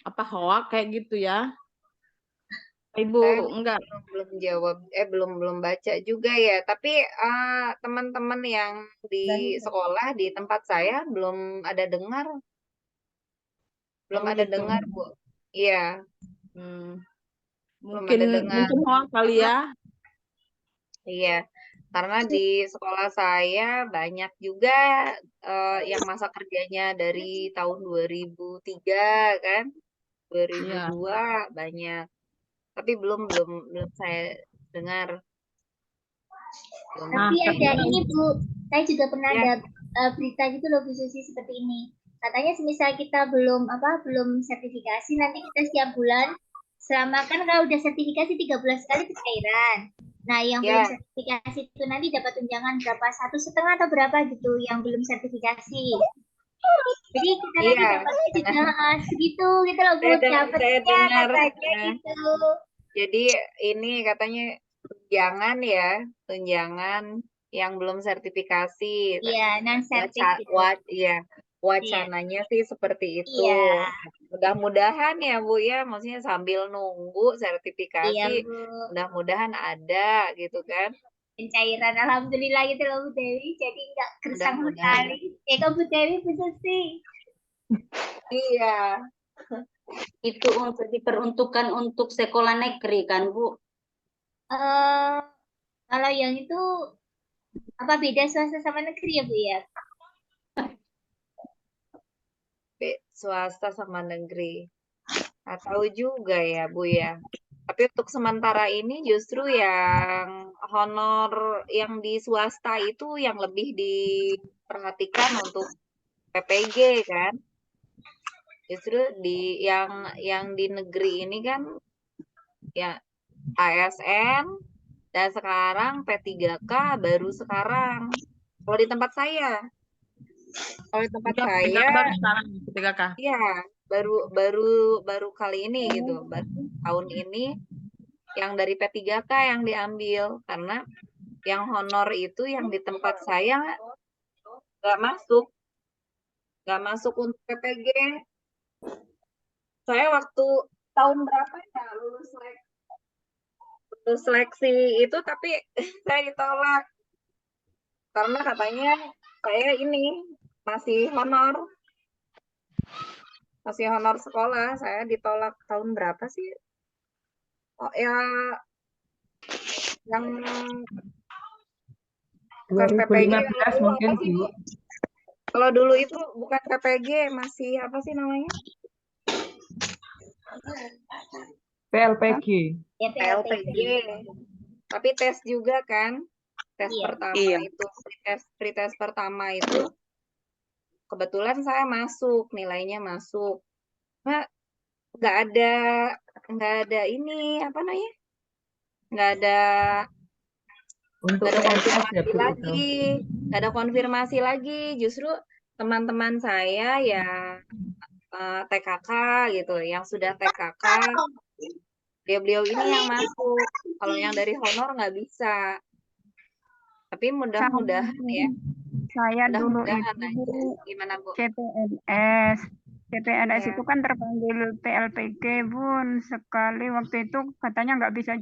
Apa hoak kayak gitu ya? Ibu Saya enggak. belum jawab, belum baca juga ya. Tapi teman-teman yang di sekolah di tempat saya belum ada dengar, Oh, gitu. Bu. Iya, belum Mungkin ada dengar. mungkin hoak kali ya. Iya, karena di sekolah saya banyak juga yang masa kerjanya dari tahun 2003 kan, 2002 banyak. Tapi belum saya dengar. Tapi ada ini Bu, saya juga pernah Ya. ada berita gitu loh Bu Susi seperti ini. Katanya semisal kita belum sertifikasi, nanti kita setiap bulan selama kan kalau udah sertifikasi 3 bulan sekali pencairan. Nah, yang belum sertifikasi itu nanti dapat tunjangan berapa, 1,5 atau berapa gitu yang belum sertifikasi. Jadi kita nanti dapatnya juga segitu gitu loh Bu, dapatnya katanya gitu. Jadi ini katanya tunjangan yang belum sertifikasi. Iya, non-sertif. Wacananya sih seperti itu. Iya. Mudah-mudahan ya Bu ya, maksudnya sambil nunggu sertifikasi, mudah-mudahan ada gitu kan. Pencairan, alhamdulillah gitu loh Bu Dewi, jadi nggak gersang sekali. Kok Bu Dewi bisa sih? Iya. Itu untuk diperuntukkan untuk sekolah negeri kan Bu? Kalau yang itu apa beda swasta sama negeri ya Bu ya? Swasta sama negeri. Nggak tahu juga ya Bu ya. Tapi untuk sementara ini justru yang honor yang di swasta itu yang lebih diperhatikan untuk PPG kan. Justru yang di negeri ini kan ya ASN dan sekarang P3K baru sekarang. Kalau di tempat saya. Kalau di tempat saya iya, baru kali ini gitu. Tahun ini yang dari P3K yang diambil karena yang honor itu yang di tempat saya nggak masuk untuk PPG. Saya waktu tahun berapa ya lulus seleksi itu, tapi saya ditolak karena katanya saya ini masih honor sekolah. Saya ditolak tahun berapa sih? Oh ya, yang bukan PPG. mungkin Bu. Kalau dulu itu bukan PPG, masih apa sih namanya? PLPG. PLPG. Tapi tes juga kan? Tes pertama itu, pretest pertama itu kebetulan saya masuk, nilainya masuk. Nah, nggak ada ini apa namanya? Nggak ada konfirmasi lagi. Justru teman-teman saya yang TKK gitu, yang sudah TKK, beliau ini yang masuk. Kalau yang dari honor nggak bisa. Tapi mudah-mudahan ya. Saya dulu itu gimana Bu? CPNS itu kan terpanggil PLPG Bun. Sekali waktu itu katanya nggak bisa juga.